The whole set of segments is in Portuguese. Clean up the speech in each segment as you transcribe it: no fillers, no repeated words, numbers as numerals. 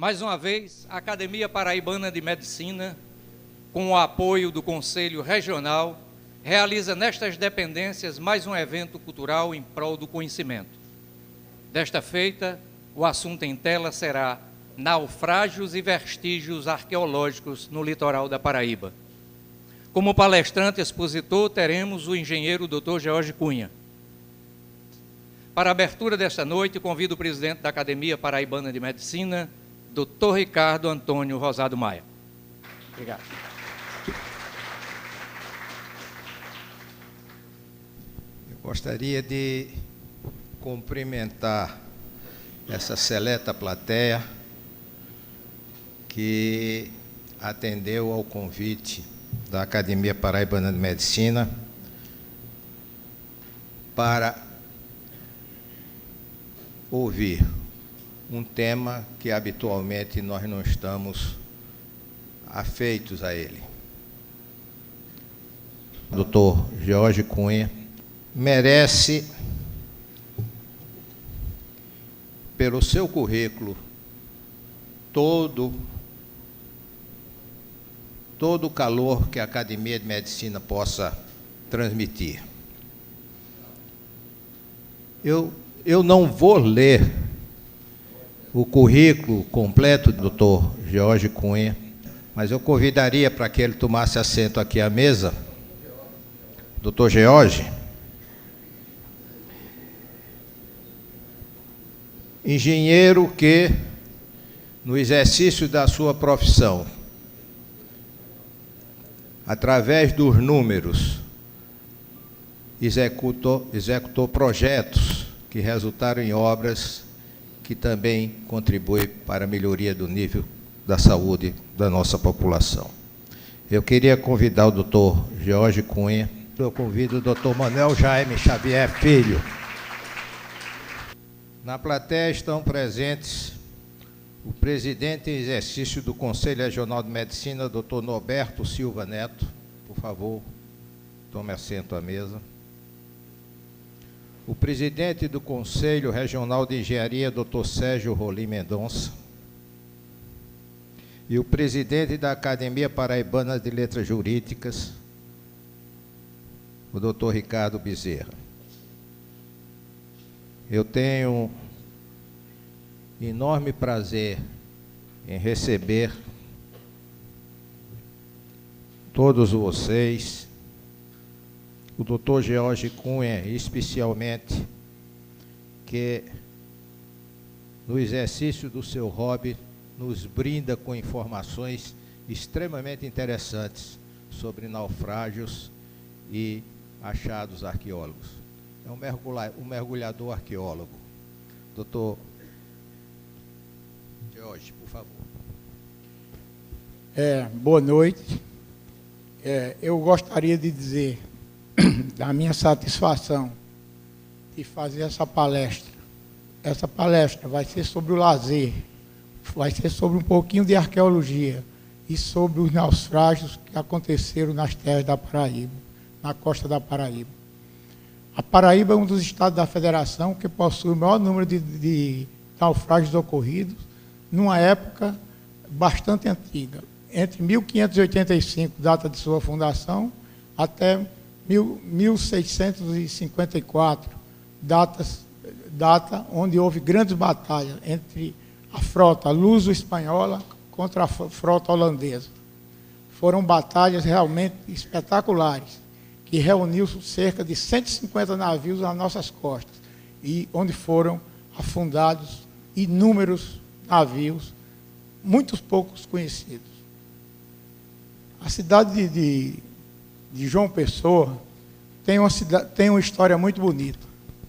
Mais uma vez, a Academia Paraibana de Medicina, com o apoio do Conselho Regional, realiza nestas dependências mais um evento cultural em prol do conhecimento. Desta feita, o assunto em tela será Naufrágios e Vestígios Arqueológicos no Litoral da Paraíba. Como palestrante expositor, teremos o engenheiro Dr. George Cunha. Para a abertura desta noite, convido o presidente da Academia Paraibana de Medicina, Dr. Ricardo Antônio Rosado Maia. Obrigado. Eu gostaria de cumprimentar essa seleta plateia que atendeu ao convite da Academia Paraibana de Medicina para ouvir um tema que habitualmente nós não estamos afeitos a ele. O Dr. George Cunha merece, pelo seu currículo, todo o calor que a Academia de Medicina possa transmitir. Eu não vou ler o currículo completo do Dr. George Cunha, mas eu convidaria para que ele tomasse assento aqui à mesa. Dr. George, engenheiro que, no exercício da sua profissão, através dos números, executou projetos que resultaram em obras que também contribuem para a melhoria do nível da saúde da nossa população. Eu queria convidar o Dr. George Cunha, eu convido o Dr. Manuel Jaime Xavier Filho. Na plateia estão presentes o presidente em exercício do Conselho Regional de Medicina, Dr. Norberto Silva Neto. Por favor, tome assento à mesa. O presidente do Conselho Regional de Engenharia, Dr. Sérgio Rolim Mendonça. E o presidente da Academia Paraibana de Letras Jurídicas, o Dr. Ricardo Bezerra. Eu tenho enorme prazer em receber todos vocês, o Dr. George Cunha, especialmente, que no exercício do seu hobby nos brinda com informações extremamente interessantes sobre naufrágios e achados arqueólogos. É um mergulhador arqueólogo. Doutor George, por favor. Boa noite. Eu gostaria de dizer da minha satisfação de fazer essa palestra. Essa palestra vai ser sobre o lazer, vai ser sobre um pouquinho de arqueologia e sobre os naufrágios que aconteceram nas terras da Paraíba, na costa da Paraíba. A Paraíba é um dos estados da federação que possui o maior número de naufrágios ocorridos numa época bastante antiga, entre 1585, data de sua fundação, até 1654, data onde houve grandes batalhas entre a frota luso-espanhola contra a frota holandesa. Foram batalhas realmente espetaculares, que reuniu cerca de 150 navios nas nossas costas, e onde foram afundados inúmeros navios, muitos poucos conhecidos. A cidade de João Pessoa tem uma história muito bonita.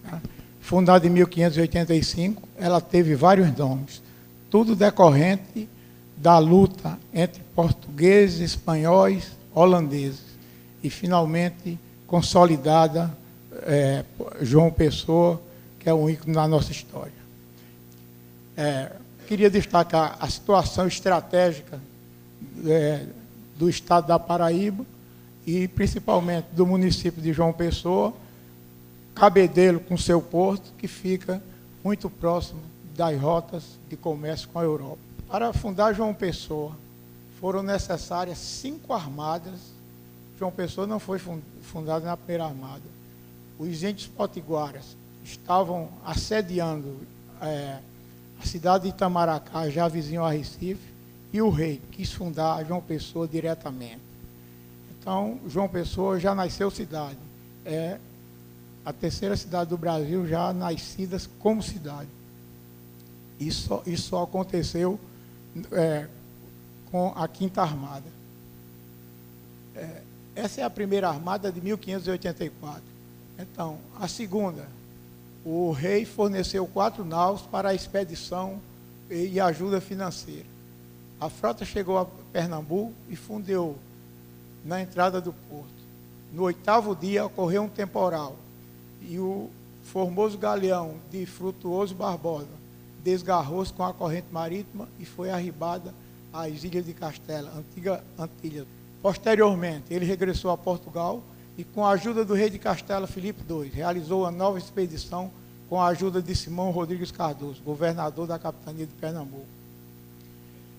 Né? Fundada em 1585, ela teve vários nomes, tudo decorrente da luta entre portugueses, espanhóis, holandeses, e finalmente consolidada João Pessoa, que é um ícone na nossa história. Queria destacar a situação estratégica do estado da Paraíba e principalmente do município de João Pessoa, Cabedelo com seu porto, que fica muito próximo das rotas de comércio com a Europa. Para fundar João Pessoa, foram necessárias 5 armadas. João Pessoa não foi fundada na primeira armada. Os índios potiguaras estavam assediando a cidade de Itamaracá, já vizinho a Recife, e o rei quis fundar João Pessoa diretamente. Então, João Pessoa já nasceu cidade. É a terceira cidade do Brasil já nascida como cidade. Isso só aconteceu com a Quinta Armada. Essa é a primeira armada de 1584. Então, a segunda, o rei forneceu 4 naus para a expedição e ajuda financeira. A frota chegou a Pernambuco e fundeu na entrada do porto. No 8º dia ocorreu um temporal e o formoso galeão de Frutuoso Barbosa desgarrou-se com a corrente marítima e foi arribada às Ilhas de Castela, antiga Antilha. Posteriormente, ele regressou a Portugal e, com a ajuda do rei de Castela, Filipe II, realizou uma nova expedição com a ajuda de Simão Rodrigues Cardoso, governador da capitania de Pernambuco.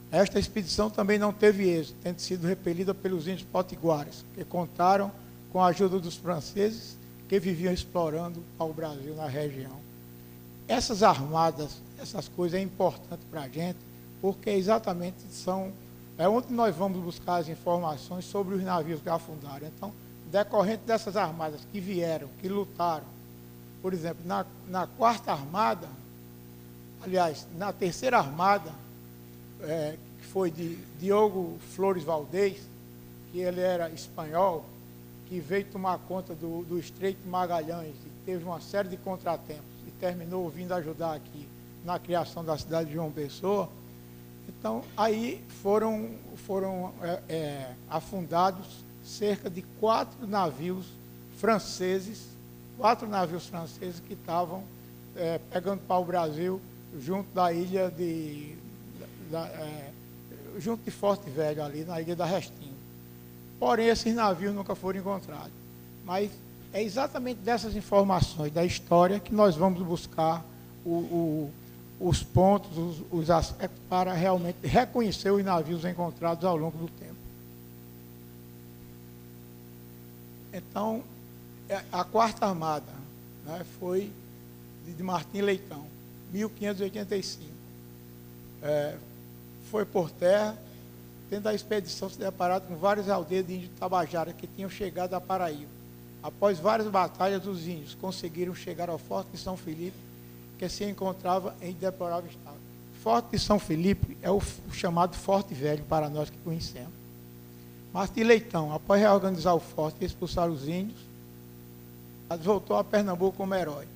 Esta expedição também não teve êxito, tendo sido repelida pelos índios potiguares, que contaram com a ajuda dos franceses, que viviam explorando ao Brasil na região. Essas armadas, essas coisas é importante para a gente, porque exatamente é onde nós vamos buscar as informações sobre os navios que afundaram. Então, decorrente dessas armadas que vieram, que lutaram, por exemplo, na 4ª armada, aliás, na 3ª armada, que foi de Diogo Flores Valdez, que ele era espanhol, que veio tomar conta do Estreito de Magalhães e teve uma série de contratempos e terminou vindo ajudar aqui na criação da cidade de João Pessoa. Então, aí foram afundados cerca de 4 navios franceses que estavam pegando para o Brasil junto da ilha junto de Forte Velho, ali na ilha da Restinga. Porém, esses navios nunca foram encontrados. Mas é exatamente dessas informações da história que nós vamos buscar os pontos, os aspectos para realmente reconhecer os navios encontrados ao longo do tempo. Então, a 4ª Armada, né, foi de Martim Leitão, 1585. Foi por terra, tendo a expedição se deparado com várias aldeias de índios Tabajara que tinham chegado à Paraíba. Após várias batalhas, os índios conseguiram chegar ao Forte de São Felipe, que se encontrava em deplorável estado. Forte de São Felipe é o chamado Forte Velho para nós que conhecemos. Martim Leitão, após reorganizar o forte e expulsar os índios, voltou a Pernambuco como herói.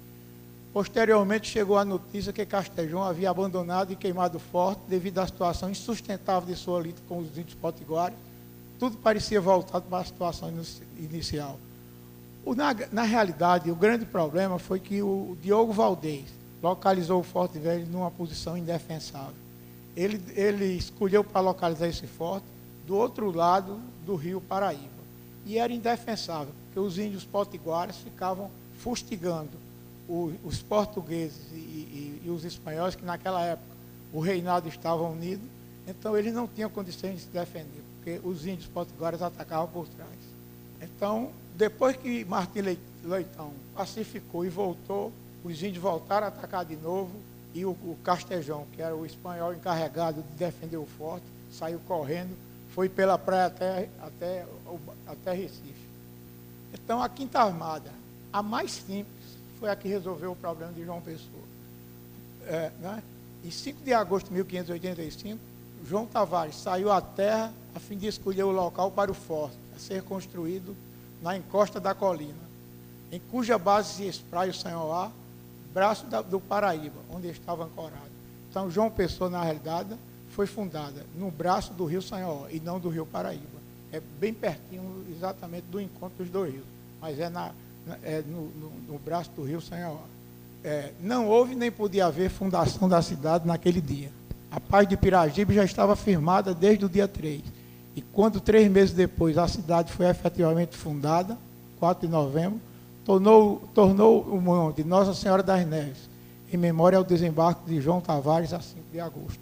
Posteriormente chegou a notícia que Castejão havia abandonado e queimado o forte devido à situação insustentável de sua luta com os índios potiguares. Tudo parecia voltado para a situação inicial. Na realidade, o grande problema foi que o Diogo Valdez localizou o Forte Velho numa posição indefensável. Ele escolheu para localizar esse forte do outro lado do rio Paraíba. E era indefensável, porque os índios potiguares ficavam fustigando os portugueses e os espanhóis, que naquela época o reinado estava unido, então eles não tinham condições de se defender, porque os índios potiguares atacavam por trás. Então, depois que Martim Leitão pacificou e voltou, os índios voltaram a atacar de novo, e o Castejão, que era o espanhol encarregado de defender o forte, saiu correndo, foi pela praia até Recife. Então, a 5ª Armada, a mais simples, foi a que resolveu o problema de João Pessoa. Né? Em 5 de agosto de 1585, João Tavares saiu à terra a fim de escolher o local para o forte, a ser construído na encosta da colina, em cuja base se espraia o Sanhoá, braço do Paraíba, onde estava ancorado. Então, João Pessoa, na realidade, foi fundada no braço do rio Sanhoá e não do rio Paraíba. É bem pertinho exatamente do encontro dos dois rios, mas no braço do rio Sanhoá. Não houve nem podia haver fundação da cidade naquele dia. A paz de Piragibe já estava firmada desde o dia 3. E quando 3 meses depois a cidade foi efetivamente fundada, 4 de novembro, tornou o nome de Nossa Senhora das Neves, em memória ao desembarque de João Tavares, a 5 de agosto.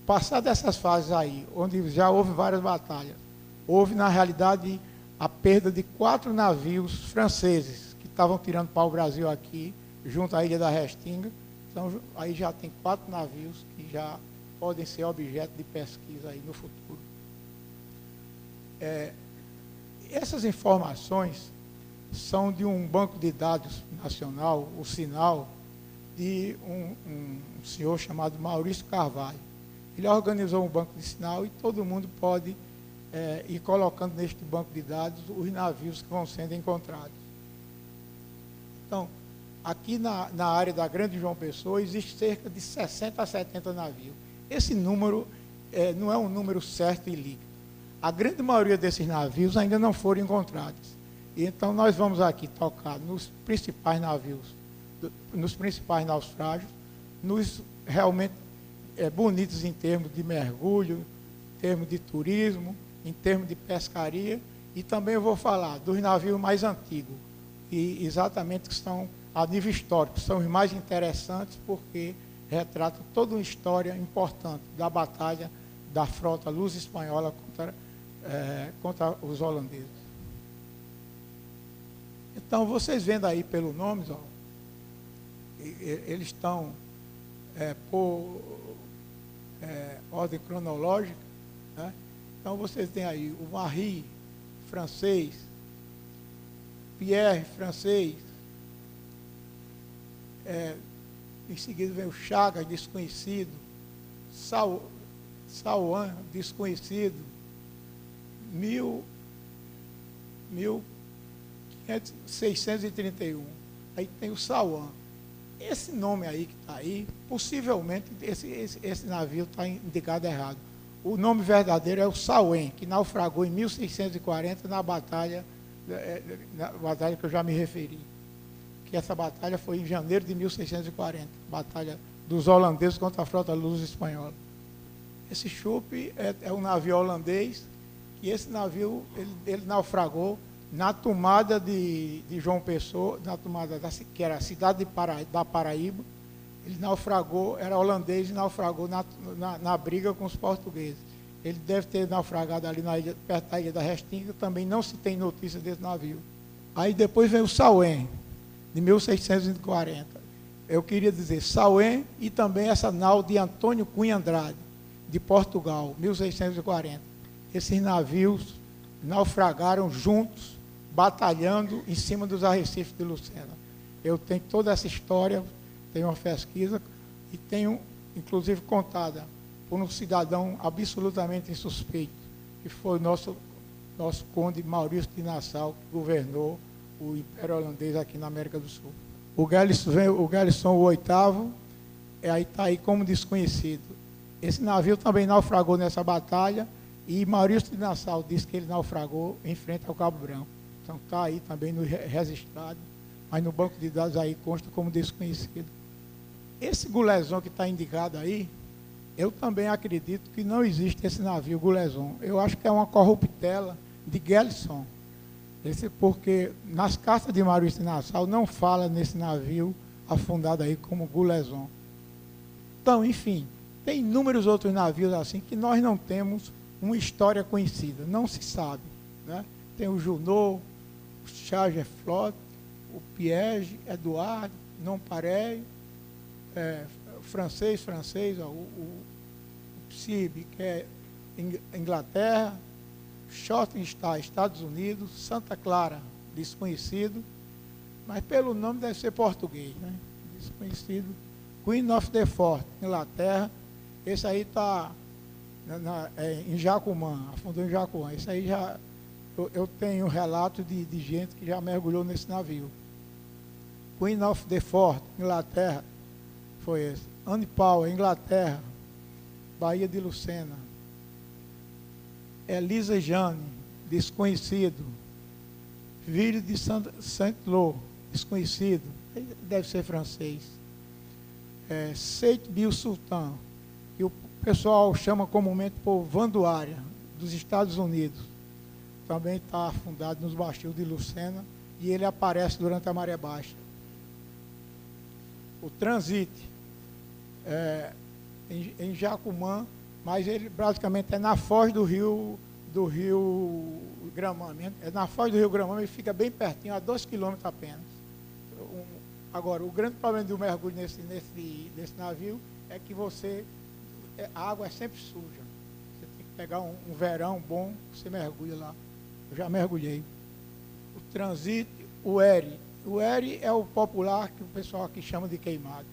passar dessas fases aí, onde já houve várias batalhas, houve, na realidade, a perda de 4 navios franceses que estavam tirando para o Brasil aqui, junto à Ilha da Restinga. Então, aí já tem 4 navios que já podem ser objeto de pesquisa aí no futuro. Essas informações são de um banco de dados nacional, o Sinal, de um senhor chamado Maurício Carvalho. Ele organizou um banco de sinal e todo mundo pode ir colocando neste banco de dados os navios que vão sendo encontrados. Então, aqui na área da Grande João Pessoa, existe cerca de 60 a 70 navios. Esse número não é um número certo e líquido. A grande maioria desses navios ainda não foram encontrados. E então, nós vamos aqui tocar nos principais navios, nos principais naufrágios, nos realmente bonitos em termos de mergulho, em termos de turismo, em termos de pescaria, e também eu vou falar dos navios mais antigos, e exatamente que estão a nível histórico, são os mais interessantes porque retratam toda uma história importante da batalha da frota luso-espanhola contra os holandeses. Então, vocês vendo aí pelo nome, ó, eles estão por ordem cronológica, né? Então, vocês têm aí o Marie, francês, Pierre, francês, em seguida vem o Chagas, desconhecido, Sauan, desconhecido, 1631. Aí tem o Sauan. Esse nome aí que está aí, possivelmente esse navio está indicado errado. O nome verdadeiro é o Sauan, que naufragou em 1640 na batalha que eu já me referi. Que essa batalha foi em janeiro de 1640, batalha dos holandeses contra a frota luso-espanhola. Esse Chupe é um navio holandês, e esse navio ele naufragou na tomada de João Pessoa, na tomada que era a cidade da Paraíba. Ele naufragou, era holandês e naufragou na briga com os portugueses. Ele deve ter naufragado ali perto da Ilha da Restinga, também não se tem notícia desse navio. Aí depois vem o Sauan, de 1640. Eu queria dizer Sauan e também essa nau de Antônio Cunha Andrade, de Portugal, 1640. Esses navios naufragaram juntos, batalhando em cima dos arrecifes de Lucena. Eu tenho toda essa história, tenho uma pesquisa e tenho, inclusive, contada por um cidadão absolutamente insuspeito, que foi o nosso conde Maurício de Nassau, que governou o Império Holandês aqui na América do Sul. O Galison, o oitavo, aí está aí como desconhecido. Esse navio também naufragou nessa batalha, e Maurício de Nassau disse que ele naufragou em frente ao Cabo Branco. Então está aí também no registrado, mas no banco de dados aí consta como desconhecido. Esse Gouleson que está indicado aí, eu também acredito que não existe esse navio Gouleson. Eu acho que é uma corruptela de Galison. Porque nas cartas de Maurício de Nassau não fala nesse navio afundado aí como Gouleson. Então, enfim, tem inúmeros outros navios assim que nós não temos uma história conhecida, não se sabe, né? Tem o Junot, o Charles Flot, o Piège, Eduardo, Nonpareil, francês, ó, o Psibe, que é Inglaterra, Schottenstein, Estados Unidos, Santa Clara, desconhecido, mas pelo nome deve ser português, né? Desconhecido. Queen of the Fort, Inglaterra, esse aí está em Jacumã, afundou em Jacumã. Isso aí já, eu tenho relato de gente que já mergulhou nesse navio. Queen of the Fort, Inglaterra, foi esse. Anne Power, Inglaterra, Baía de Lucena. Elisa Jane, desconhecido. Ville de Saint-Lô, desconhecido, deve ser francês. Seit Bill Sultan, que o pessoal chama comumente por Vanduária, dos Estados Unidos. Também está afundado nos bastios de Lucena e ele aparece durante a maré baixa. O Transite, em Jacumã, mas ele basicamente é na foz do rio Gramame. É na foz do rio Gramame, ele fica bem pertinho, a 2 quilômetros apenas. Agora, o grande problema do mergulho nesse navio é que a água é sempre suja. Você tem que pegar um verão bom, você mergulha lá. Eu já mergulhei. O transito, o ERI. O ERI é o popular que o pessoal aqui chama de queimado.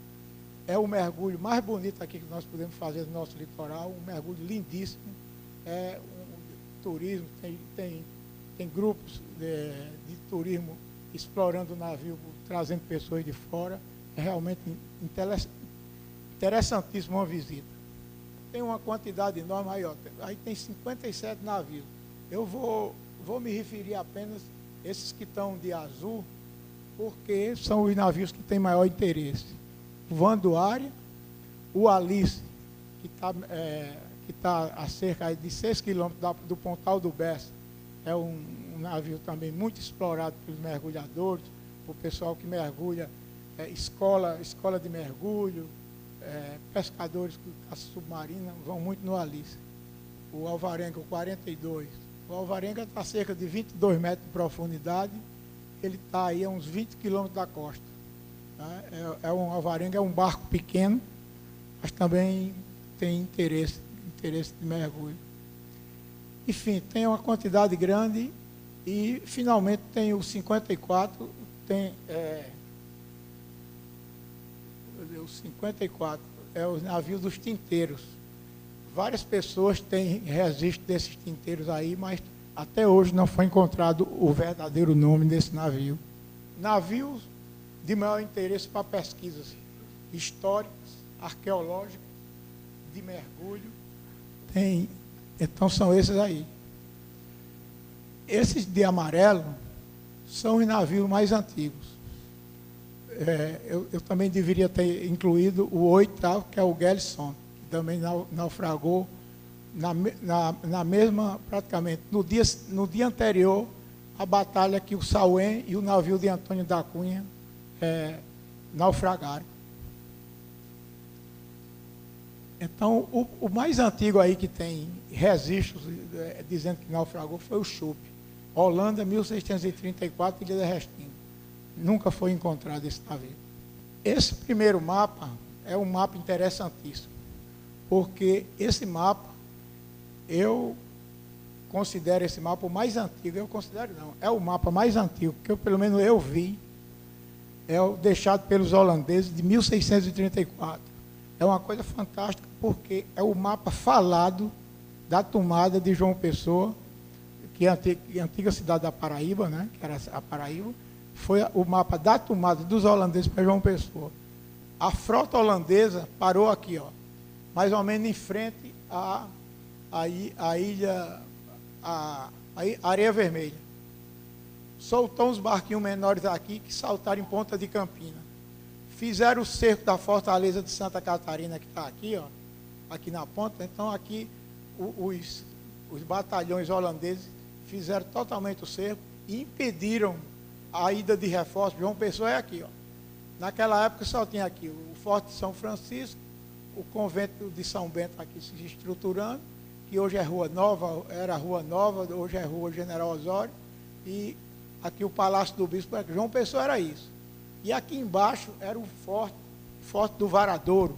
É o mergulho mais bonito aqui que nós podemos fazer no nosso litoral, um mergulho lindíssimo. É um turismo, tem grupos de turismo explorando o navio, trazendo pessoas de fora. É realmente interessantíssimo uma visita. Tem uma quantidade enorme aí, ó. Aí tem 57 navios. Eu vou me referir apenas a esses que estão de azul, porque são os navios que têm maior interesse. O Vanduária, o Alice, que está a cerca de 6 quilômetros do Pontal do Bessa, é um navio também muito explorado pelos mergulhadores, o pessoal que mergulha, escola de mergulho, pescadores com caça submarina, vão muito no Alice. O Alvarenga, o 42. O Alvarenga está a cerca de 22 metros de profundidade, ele está aí a uns 20 quilômetros da costa. Um Alvarenga é um barco pequeno, mas também tem interesse de mergulho. Enfim, tem uma quantidade grande e, finalmente, tem o 54, o 54 é os navios dos tinteiros. Várias pessoas têm registro desses tinteiros aí, mas até hoje não foi encontrado o verdadeiro nome desse navio. Navios de maior interesse para pesquisas históricas, arqueológicas, de mergulho. Então são esses aí. Esses de amarelo são os navios mais antigos. Eu também deveria ter incluído o 8º, que é o Gelson, que também naufragou na mesma, praticamente, no dia anterior à batalha que o Sauém e o navio de Antônio da Cunha naufragaram. Então, o mais antigo aí que tem registros dizendo que naufragou foi o Chup. Holanda, 1634, Ilha da Restinga. Nunca foi encontrado esse navio. Esse primeiro mapa é um mapa interessantíssimo, porque esse mapa, eu considero esse mapa o mais antigo. Eu considero não, é o mapa mais antigo, que pelo menos eu vi, é o deixado pelos holandeses de 1634. É uma coisa fantástica, porque é o mapa falado da tomada de João Pessoa, que é a antiga cidade da Paraíba, né, que era a Paraíba, foi o mapa da tomada dos holandeses para João Pessoa. A frota holandesa parou aqui, ó, mais ou menos em frente à ilha, a Areia Vermelha. Soltou uns barquinhos menores aqui que saltaram em Ponta de Campina. Fizeram o cerco da Fortaleza de Santa Catarina, que está aqui, ó, aqui na ponta. Então, aqui, os batalhões holandeses fizeram totalmente o cerco e impediram a ida de reforços. João Pessoa é aqui, ó. Naquela época só tinha aqui o Forte de São Francisco, o convento de São Bento aqui se estruturando, que hoje é Rua Nova, era Rua Nova, hoje é Rua General Osório, e aqui o Palácio do Bispo. João Pessoa era isso. E aqui embaixo era o Forte do Varadouro,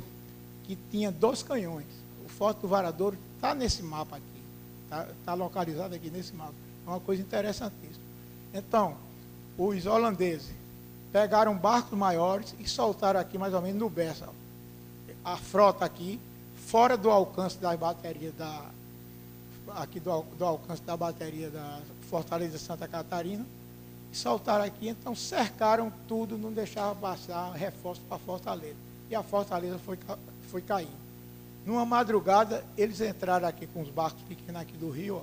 que tinha 2 canhões. O Forte do Varadouro está nesse mapa aqui, está localizado aqui nesse mapa. É uma coisa interessantíssima. Então, os holandeses pegaram barcos maiores e soltaram aqui mais ou menos no Bessa. A frota aqui, fora do alcance das baterias do alcance da bateria da Fortaleza de Santa Catarina, e soltaram aqui, então cercaram tudo, não deixavam passar reforço para a Fortaleza. E a Fortaleza foi caindo. Numa madrugada, eles entraram aqui com os barcos pequenos aqui do rio, ó,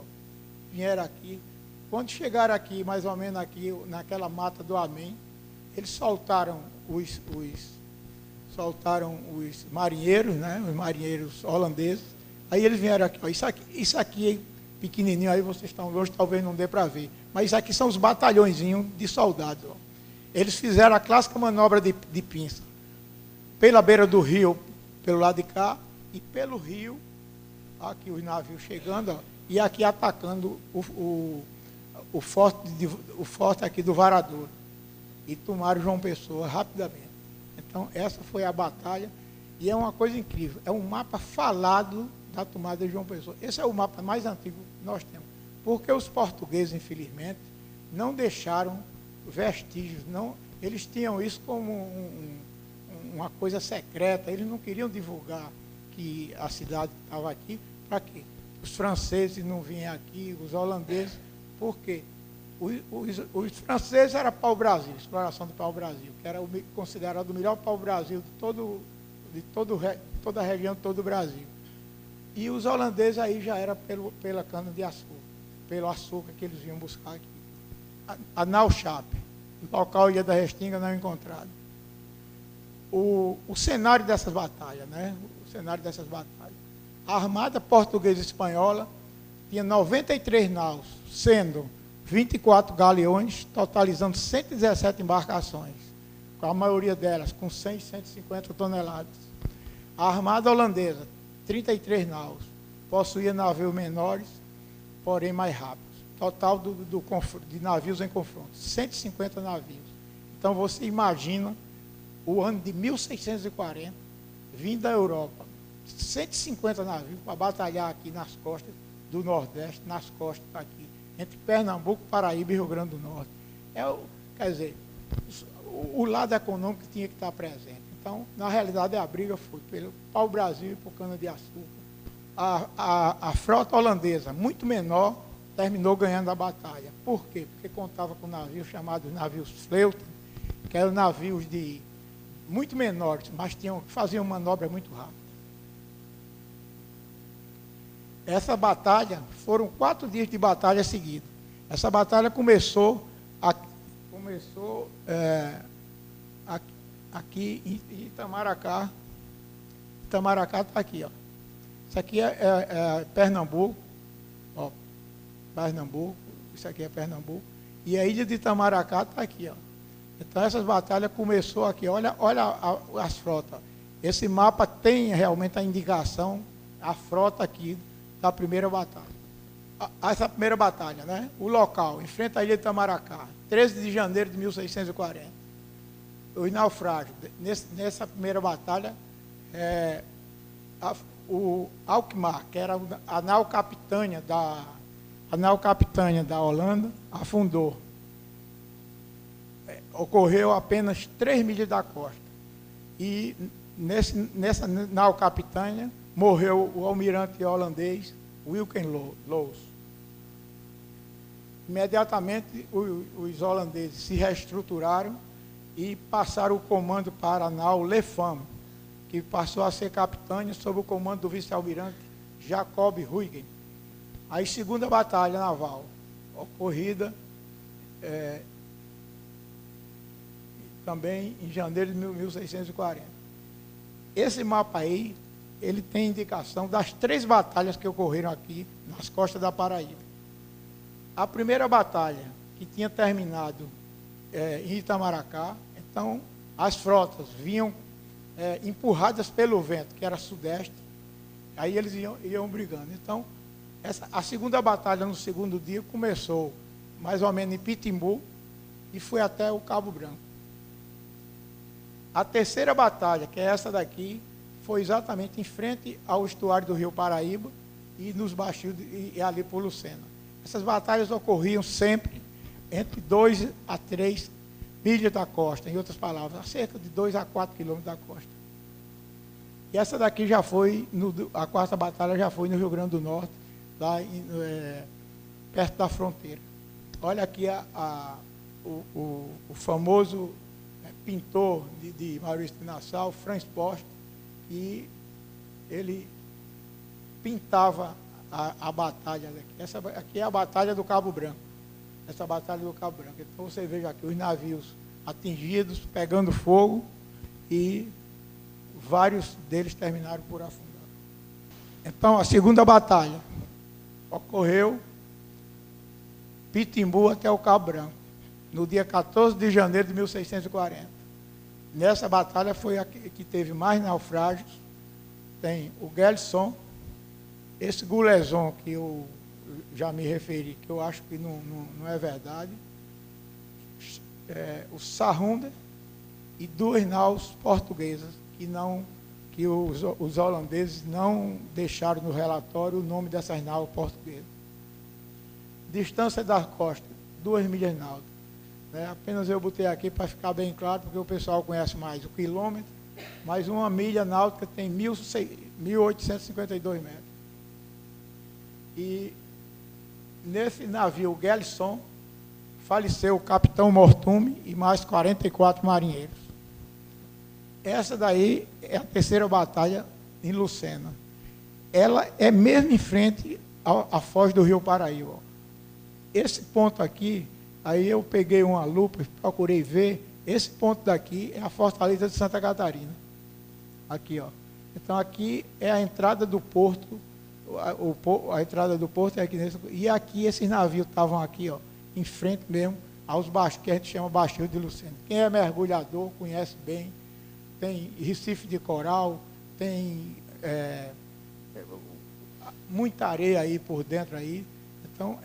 vieram aqui. Quando chegaram aqui, mais ou menos aqui, naquela mata do Amém, eles soltaram os marinheiros, né, os marinheiros holandeses. Aí eles vieram aqui, ó, isso aqui pequenininho, aí vocês estão longe, talvez não dê para ver. Mas isso aqui são os batalhõezinhos de soldados. Ó. Eles fizeram a clássica manobra de pinça. Pela beira do rio, pelo lado de cá, e pelo rio, aqui os navios chegando, ó, e aqui atacando o forte aqui do Varadouro. E tomaram João Pessoa rapidamente. Então, essa foi a batalha, e é uma coisa incrível. É um mapa falado da tomada de João Pessoa. Esse é o mapa mais antigo que nós temos. Porque os portugueses, infelizmente, não deixaram vestígios. Não, eles tinham isso como uma coisa secreta. Eles não queriam divulgar que a cidade estava aqui. Para quê? Os franceses não vinham aqui, os holandeses. Por quê? Os franceses eram pau-brasil, exploração do pau-brasil, que era considerado o melhor pau-brasil de toda a região, de todo o Brasil. E os holandeses aí já era pela cana-de-açúcar, pelo açúcar que eles vinham buscar aqui. A Nauchap, local Ilha da Restinga não encontrado. O cenário dessas batalhas, né? O cenário dessas batalhas. A Armada Portuguesa e Espanhola tinha 93 naus, sendo 24 galeões, totalizando 117 embarcações, com a maioria delas com 100 e 150 toneladas. A Armada Holandesa, 33 naus, possuía navios menores, porém mais rápidos. Total de navios em confronto, 150 navios. Então você imagina o ano de 1640, vindo da Europa, 150 navios para batalhar aqui nas costas do Nordeste, nas costas aqui, entre Pernambuco, Paraíba e Rio Grande do Norte. Quer dizer, o lado econômico tinha que estar presente. Então, na realidade, a briga foi pelo pau-brasil e por cana-de-açúcar. A frota holandesa, muito menor, terminou ganhando a batalha. Por quê? Porque contava com navios chamados navios Vleuten, que eram navios muito menores, mas faziam manobra muito rápida. Essa batalha, foram 4 dias de batalha seguida. Essa batalha começou aqui em Itamaracá. Itamaracá está aqui, ó. Isso aqui é Pernambuco, ó. Pernambuco, isso aqui é Pernambuco. E a ilha de Itamaracá está aqui, ó. Então essas batalhas começou aqui. Olha as frotas. Esse mapa tem realmente a indicação, a frota aqui da primeira batalha. Essa primeira batalha, né? O local, em frente à ilha de Itamaracá, 13 de janeiro de 1640. Os naufrágios. Nessa primeira batalha, o Alkmaar, que era a nau capitânia da Holanda, afundou. Ocorreu apenas 3 milhas da costa. E nessa nau capitânia morreu o almirante holandês Wilken Loos. Imediatamente os holandeses se reestruturaram e passaram o comando para a nau Le Femme, que passou a ser capitânia sob o comando do vice-almirante Jacob Huygens. Aí, segunda batalha naval, ocorrida também em janeiro de 1640. Esse mapa aí, ele tem indicação das 3 batalhas que ocorreram aqui nas costas da Paraíba. A primeira batalha, que tinha terminado em Itamaracá, então as frotas vinham empurradas pelo vento, que era sudeste, aí eles iam brigando. Então, a segunda batalha no segundo dia começou mais ou menos em Pitimbu e foi até o Cabo Branco. A terceira batalha, que é essa daqui, foi exatamente em frente ao estuário do Rio Paraíba e nos baixos e ali por Lucena. Essas batalhas ocorriam sempre entre 2 a 3 milhas da costa, em outras palavras, a cerca de 2 a 4 quilômetros da costa. E essa daqui já foi, a quarta batalha já foi no Rio Grande do Norte, lá perto da fronteira. Olha aqui o famoso pintor de Maurício de Nassau, Franz Post, e ele pintava a batalha daqui. Essa aqui é a Batalha do Cabo Branco. Essa Batalha do Cabo Branco. Então você veja aqui os navios atingidos, pegando fogo, e vários deles terminaram por afundar. Então a segunda batalha ocorreu Pitimbu até o Cabo Branco, no dia 14 de janeiro de 1640. Nessa batalha foi a que teve mais naufrágios. Tem o Gelson, Esse Gouleson que eu já me referi, que eu acho que não é verdade, o Sarrunda e 2 naus portuguesas que os holandeses não deixaram no relatório o nome dessas naus portuguesas. Distância da costa, 2 milhas náuticas. Apenas eu botei aqui para ficar bem claro, porque o pessoal conhece mais o quilômetro, mas 1 milha náutica tem 1.852 metros. E nesse navio Gelson faleceu o capitão Mortume e mais 44 marinheiros. Essa daí é a 3ª batalha em Lucena. Ela é mesmo em frente à foz do Rio Paraíba. Esse ponto aqui, aí eu peguei uma lupa e procurei ver, esse ponto daqui é a Fortaleza de Santa Catarina. Aqui, ó. Então, aqui é a entrada do porto, a entrada do porto é aqui nesse, e aqui esses navios estavam aqui, ó, em frente mesmo aos baixos, que a gente chama Baixio de Lucena. Quem é mergulhador conhece bem, tem recife de coral, tem muita areia aí por dentro aí. Então,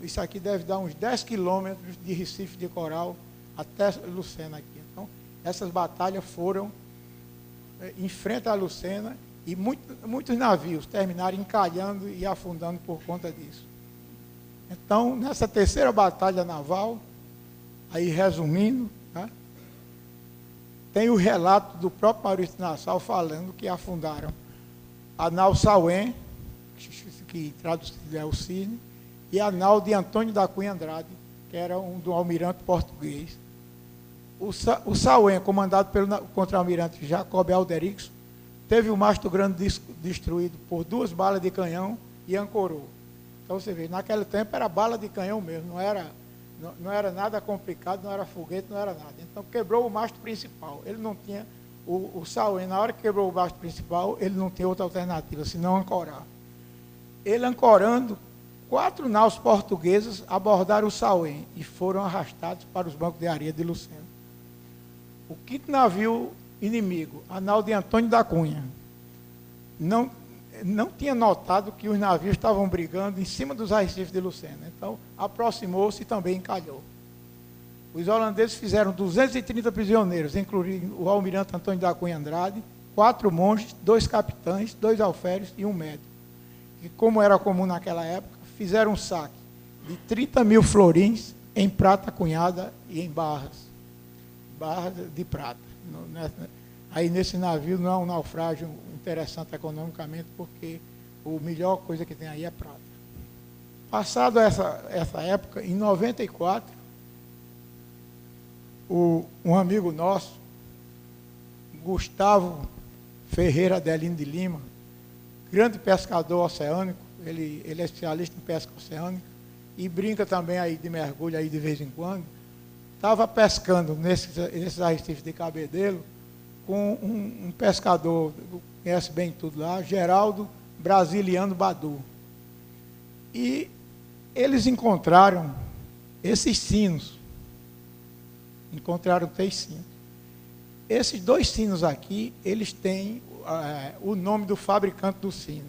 isso aqui deve dar uns 10 quilômetros de recife de coral até Lucena aqui. Então, essas batalhas foram em frente a Lucena e muitos navios terminaram encalhando e afundando por conta disso. Então, nessa 3ª batalha naval, aí resumindo, né, tem o relato do próprio Maurício Nassau falando que afundaram a nau Sauém, que traduzido é o Cisne, e a nau de Antônio da Cunha Andrade, que era do almirante português. O Sauém, comandado pelo contra-almirante Jacob Alderix, teve o mastro grande destruído por 2 balas de canhão e ancorou. Então, você vê, naquele tempo era bala de canhão mesmo, não era nada complicado, não era foguete, não era nada. Então, quebrou o mastro principal. Ele não tinha, o Sauém, na hora que quebrou o mastro principal, ele não tinha outra alternativa, senão ancorar. Ele ancorando, 4 naus portuguesas abordaram o Sauém e foram arrastados para os bancos de areia de Lucena. O 5º navio inimigo, a nau de Antônio da Cunha, não tinha notado que os navios estavam brigando em cima dos arrecifes de Lucena. Então, aproximou-se e também encalhou. Os holandeses fizeram 230 prisioneiros, incluindo o almirante Antônio da Cunha Andrade, 4 monges, 2 capitães, 2 alferes e um médico. E, como era comum naquela época, fizeram um saque de 30 mil florins em prata cunhada e em barras de prata. Aí, nesse navio, não é um naufrágio interessante economicamente, porque a melhor coisa que tem aí é prata. Passado essa época, em 94, um amigo nosso, Gustavo Ferreira Adelino de Lima, grande pescador oceânico, ele é especialista em pesca oceânica e brinca também aí de mergulho aí de vez em quando, estava pescando nesses arrecifes de Cabedelo com um pescador, conhece bem tudo lá, Geraldo Brasiliano Badu. E eles encontraram esses sinos. Encontraram 3 sinos. Esses 2 sinos aqui, eles têm o nome do fabricante do sino.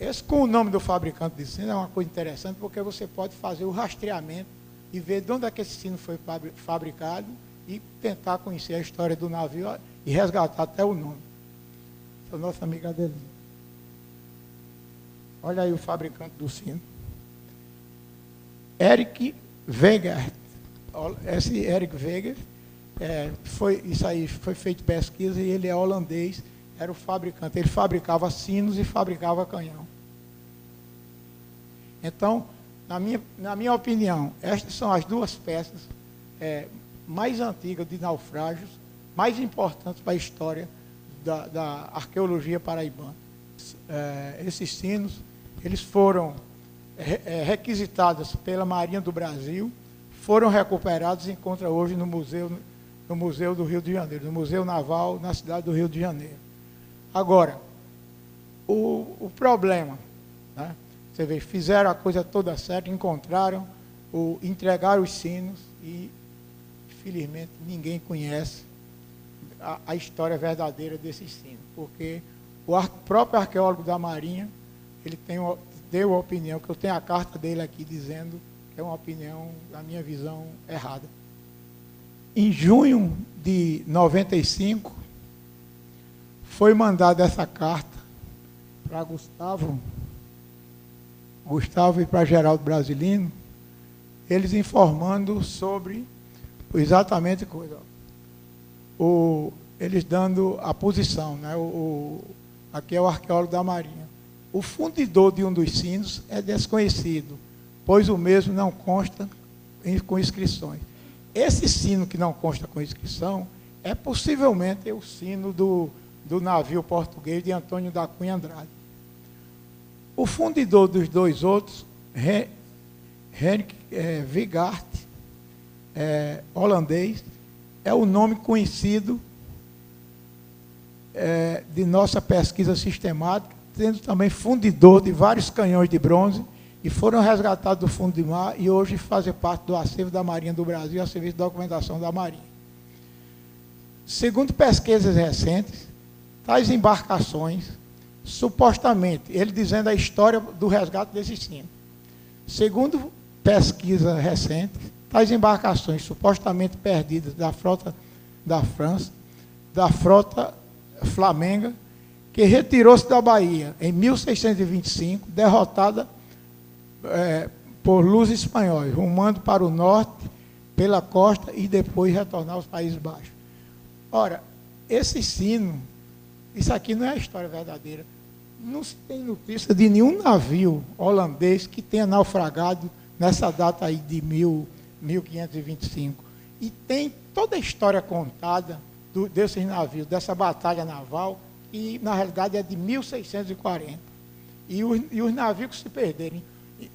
Esse com o nome do fabricante do sino é uma coisa interessante, porque você pode fazer o rastreamento e ver de onde é que esse sino foi fabricado e tentar conhecer a história do navio e resgatar até o nome. Esse é o nosso amigo Adelino. Olha aí o fabricante do sino. Eric Weger. Esse Eric Weger, isso aí foi feito pesquisa e ele é holandês, era o fabricante. Ele fabricava sinos e fabricava canhão. Então, na minha opinião, estas são as 2 peças mais antigas de naufrágios, mais importantes para a história da arqueologia paraibana. Esses sinos, eles foram requisitados pela Marinha do Brasil, foram recuperados e encontram hoje no Museu do Rio de Janeiro, no Museu Naval, na cidade do Rio de Janeiro. Agora, o problema, né? Você vê, fizeram a coisa toda certa, encontraram, entregaram os sinos e, infelizmente, ninguém conhece a história verdadeira desses sinos, porque o próprio arqueólogo da Marinha ele deu a opinião, que eu tenho a carta dele aqui dizendo que é uma opinião, na minha visão, errada. Em junho de 95, foi mandada essa carta para Gustavo e para Geraldo Brasilino, eles informando sobre exatamente coisa. Eles dando a posição, né? Aqui é o arqueólogo da Marinha. O fundidor de um dos sinos é desconhecido, pois o mesmo não consta com inscrições. Esse sino que não consta com inscrição é possivelmente o sino do navio português de Antônio da Cunha Andrade. O fundidor dos dois outros, Henrik Vigart, holandês, é o nome conhecido de nossa pesquisa sistemática, sendo também fundidor de vários canhões de bronze, e foram resgatados do fundo do mar e hoje fazem parte do acervo da Marinha do Brasil, a serviço de documentação da Marinha. Segundo pesquisas recentes, tais embarcações, supostamente, ele dizendo a história do resgate desse sino. Segundo pesquisa recente, tais embarcações supostamente perdidas da frota da França, da frota flamenga, que retirou-se da Bahia em 1625, derrotada por luzes espanhóis, rumando para o norte, pela costa, e depois retornar aos Países Baixos. Ora, esse sino, isso aqui não é a história verdadeira. Não se tem notícia de nenhum navio holandês que tenha naufragado nessa data aí de 1525. E tem toda a história contada desses navios, dessa batalha naval, que na realidade é de 1640. E os navios que se perderem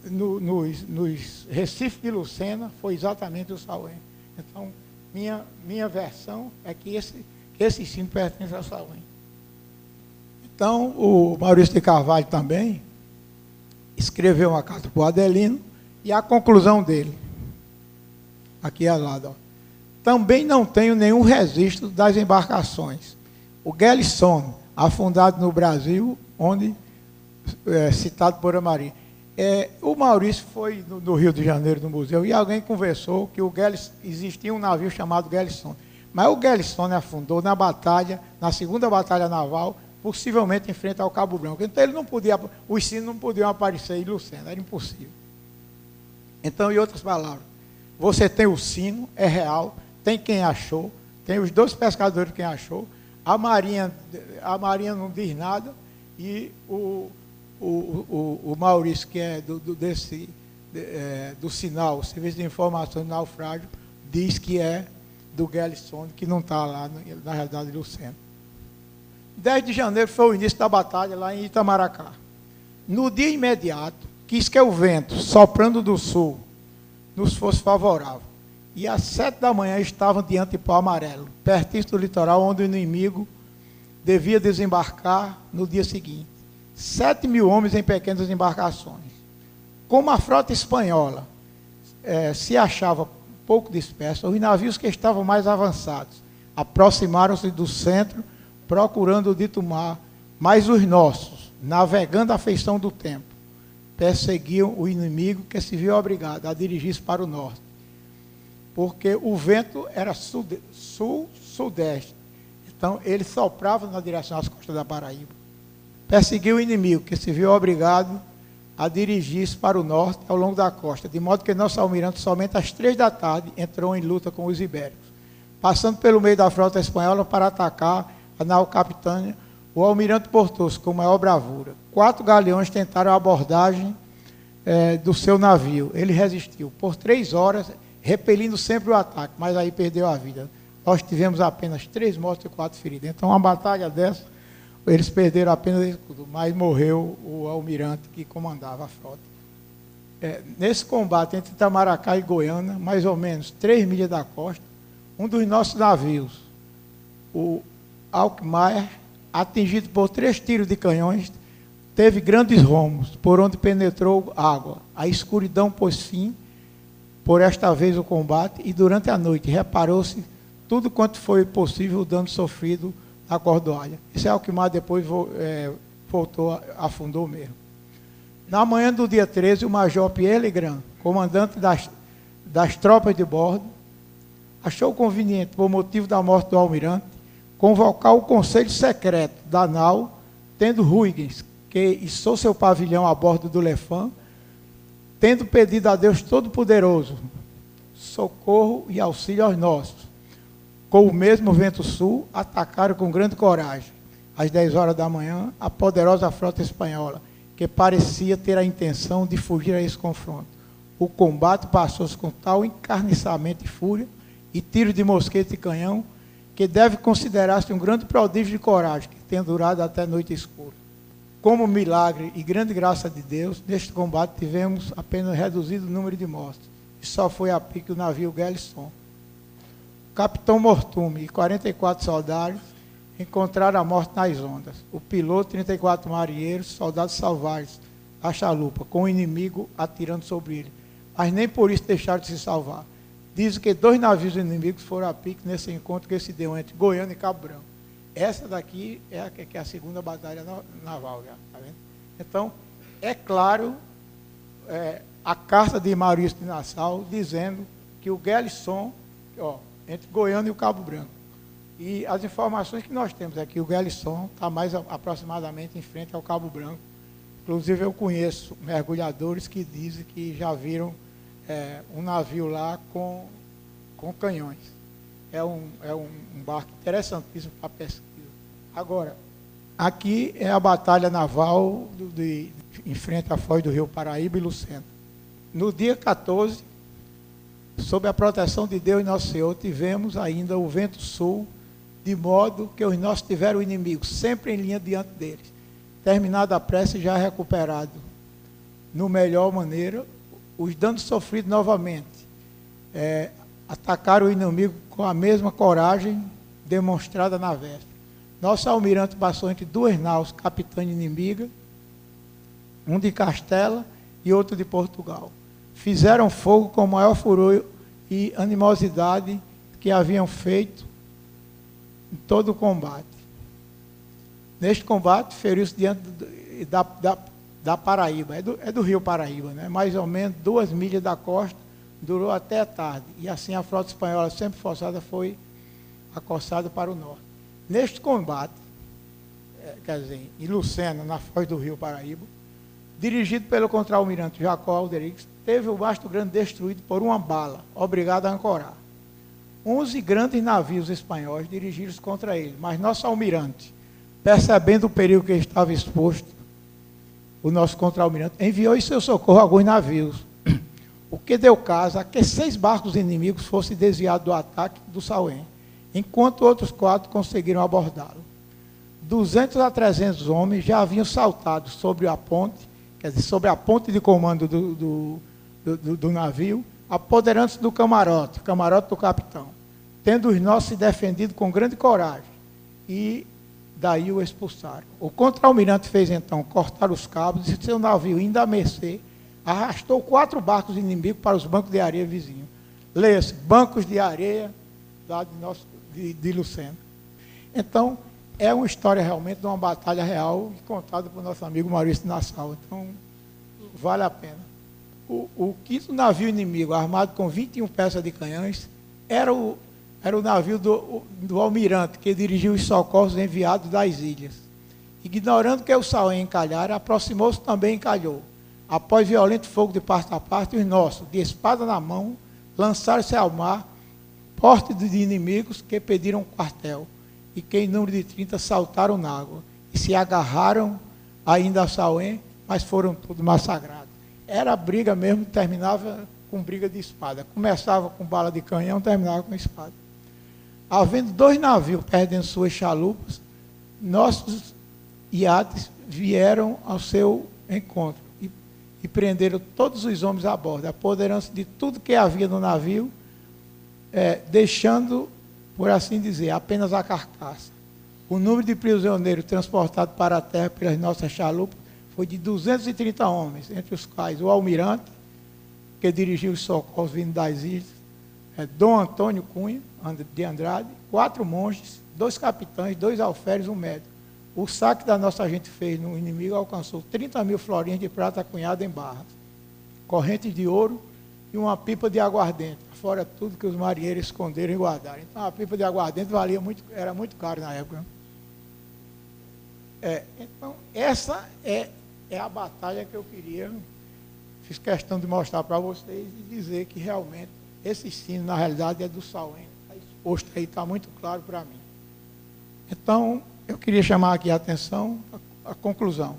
nos Recife de Lucena foi exatamente o Sauém. Então, minha versão é que esse sino pertence ao Sauém. Então, o Maurício de Carvalho também escreveu uma carta para o Adelino, e a conclusão dele, aqui ao lado, ó. Também não tenho nenhum registro das embarcações. O Gelson, afundado no Brasil, onde citado por Amarim. O Maurício foi no Rio de Janeiro, no museu, e alguém conversou que existia um navio chamado Gelson. Mas o Gelson afundou na batalha, na segunda batalha naval, possivelmente em frente ao Cabo Branco. Então ele não podia, os sinos não podiam aparecer em Lucena, era impossível. Então, em outras palavras, você tem o sino, é real, tem quem achou, tem os dois pescadores quem achou, a Marinha não diz nada, e o Maurício, que é do sinal, Serviço de Informação de Naufrágio, diz que é do Gelson, que não está lá, na realidade, de Lucena. 10 de janeiro foi o início da batalha lá em Itamaracá. No dia imediato, quis que o vento, soprando do sul, nos fosse favorável. E às 7 da manhã estavam diante de Pau Amarelo, pertinho do litoral, onde o inimigo devia desembarcar no dia seguinte. 7.000 homens em pequenas embarcações. Como a frota espanhola se achava pouco dispersa, os navios que estavam mais avançados aproximaram-se do centro, procurando o dito mar, mas os nossos, navegando à feição do tempo, perseguiam o inimigo, que se viu obrigado a dirigir-se para o norte, porque o vento era sul-sudeste, então ele soprava na direção das costas da Paraíba. Perseguiu o inimigo, que se viu obrigado a dirigir-se para o norte ao longo da costa, de modo que nosso almirante somente às 3 da tarde entrou em luta com os ibéricos, passando pelo meio da frota espanhola para atacar a nau Capitânia. O almirante portou-se com maior bravura. 4 galeões tentaram a abordagem do seu navio. Ele resistiu por 3 horas, repelindo sempre o ataque, mas aí perdeu a vida. Nós tivemos apenas 3 mortos e 4 feridos. Então, uma batalha dessa, eles perderam apenas escudo, mas morreu o almirante que comandava a frota. Nesse combate entre Itamaracá e Goiânia, mais ou menos 3 milhas da costa, um dos nossos navios, o Alkmaar, atingido por 3 tiros de canhões, teve grandes romos, por onde penetrou água. A escuridão pôs fim, por esta vez, o combate, e durante a noite reparou-se tudo quanto foi possível o dano sofrido na Cordoalha. Esse Alkmaar depois voltou, afundou mesmo. Na manhã do dia 13, o major Pierre Legrand, comandante das tropas de bordo, achou conveniente, por motivo da morte do almirante, convocar o conselho secreto da nau, tendo Huygens, que içou seu pavilhão a bordo do Lefant, tendo pedido a Deus Todo-Poderoso socorro e auxílio aos nossos. Com o mesmo vento sul, atacaram com grande coragem, às 10 horas da manhã, a poderosa frota espanhola, que parecia ter a intenção de fugir a esse confronto. O combate passou-se com tal encarniçamento e fúria, e tiros de mosquete e canhão, que deve considerar-se um grande prodígio de coragem, que tem durado até a noite escura. Como milagre e grande graça de Deus, neste combate tivemos apenas reduzido o número de mortos, e só foi a pique o navio Gallisson. O capitão Mortume e 44 soldados encontraram a morte nas ondas. O piloto, 34 marinheiros, soldados salvaram a chalupa, com o inimigo atirando sobre ele. Mas nem por isso deixaram de se salvar. Dizem que 2 navios inimigos foram a pique nesse encontro que se deu entre Goiânia e Cabo Branco. Essa daqui é a segunda batalha naval, já, tá vendo? Então, é claro, a carta de Maurício de Nassau dizendo que o Gallisson, entre Goiânia e o Cabo Branco. E as informações que nós temos é que o Gallisson está mais aproximadamente em frente ao Cabo Branco. Inclusive, eu conheço mergulhadores que dizem que já viram um navio lá com canhões. É um barco interessantíssimo para pesquisa. Agora, aqui é a batalha naval em frente à foz do Rio Paraíba e Lucena. No dia 14, sob a proteção de Deus Nosso Senhor, tivemos ainda o vento sul, de modo que os nossos tiveram o inimigo sempre em linha diante deles. Terminada a prece, já recuperado, no melhor maneira, os danos sofridos novamente. Atacaram o inimigo com a mesma coragem demonstrada na véspera. Nosso almirante passou entre 2 naus capitães inimigas, um de Castela e outro de Portugal. Fizeram fogo com o maior furor e animosidade que haviam feito em todo o combate. Neste combate, feriu-se diante da Paraíba, é do rio Paraíba, né? Mais ou menos 2 milhas da costa, durou até a tarde. E assim a frota espanhola, sempre forçada, foi acossada para o norte. Neste combate, quer dizer, em Lucena, na foz do rio Paraíba, dirigido pelo contra-almirante Jacó Alderix, teve o mastro grande destruído por uma bala, obrigado a ancorar. 11 grandes navios espanhóis dirigiram-se contra ele, mas nosso almirante, percebendo o perigo que estava exposto, o nosso contra-almirante enviou em seu socorro alguns navios, o que deu caso a que 6 barcos inimigos fossem desviados do ataque do Sauém, enquanto outros 4 conseguiram abordá-lo. 200 a 300 homens já haviam saltado sobre a ponte, quer dizer, sobre a ponte de comando do navio, apoderando-se do camarote do capitão, tendo os nossos se defendido com grande coragem, e daí o expulsaram. O contra-almirante fez então cortar os cabos, e seu navio, indo à mercê, arrastou 4 barcos inimigos para os bancos de areia vizinhos. Leia-se, bancos de areia lá de Lucena. Então, é uma história realmente de uma batalha real, contada por nosso amigo Maurício de Nassau. Então, vale a pena. O 5º navio inimigo, armado com 21 peças de canhões, era o navio do almirante, que dirigiu os socorros enviados das ilhas. Ignorando que o Sauém encalhara, aproximou-se também e encalhou. Após violento fogo de parte a parte, os nossos, de espada na mão, lançaram-se ao mar, porte de inimigos que pediram quartel, e que em número de 30 saltaram na água, e se agarraram ainda a Sauém, mas foram todos massacrados. Era a briga mesmo, terminava com briga de espada. Começava com bala de canhão, terminava com espada. Havendo 2 navios perdendo suas chalupas, nossos iates vieram ao seu encontro e prenderam todos os homens a bordo, apoderando-se de tudo que havia no navio, deixando, por assim dizer, apenas a carcaça. O número de prisioneiros transportados para a terra pelas nossas chalupas foi de 230 homens, entre os quais o almirante, que dirigiu os socorros vindo das ilhas, Dom Antônio Cunha de Andrade, 4 monges, 2 capitães, 2 alferes, um médico. O saque da nossa gente fez no inimigo alcançou 30 mil florinhas de prata cunhada em barras, correntes de ouro e uma pipa de aguardente, fora tudo que os marinheiros esconderam e guardaram. Então, a pipa de aguardente valia muito, era muito caro na época. Então, essa é a batalha que eu queria, fiz questão de mostrar para vocês e dizer que realmente esse sino, na realidade, é do Sauém. Está exposto aí, está muito claro para mim. Então, eu queria chamar aqui a atenção, a conclusão.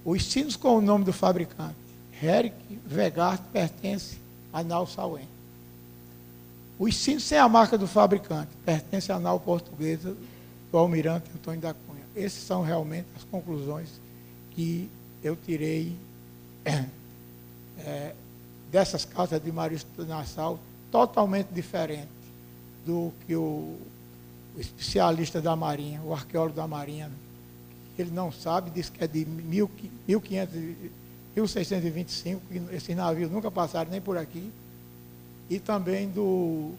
Os sinos com o nome do fabricante, Herrick Vegard, pertence a nau Sauém. Os sinos sem a marca do fabricante, pertence à nau portuguesa do almirante Antônio da Cunha. Essas são realmente as conclusões que eu tirei dessas cartas de Maurício Nassau, totalmente diferente do que o especialista da Marinha, o arqueólogo da Marinha, ele não sabe, diz que é de 1625, que esses navios nunca passaram nem por aqui, e também do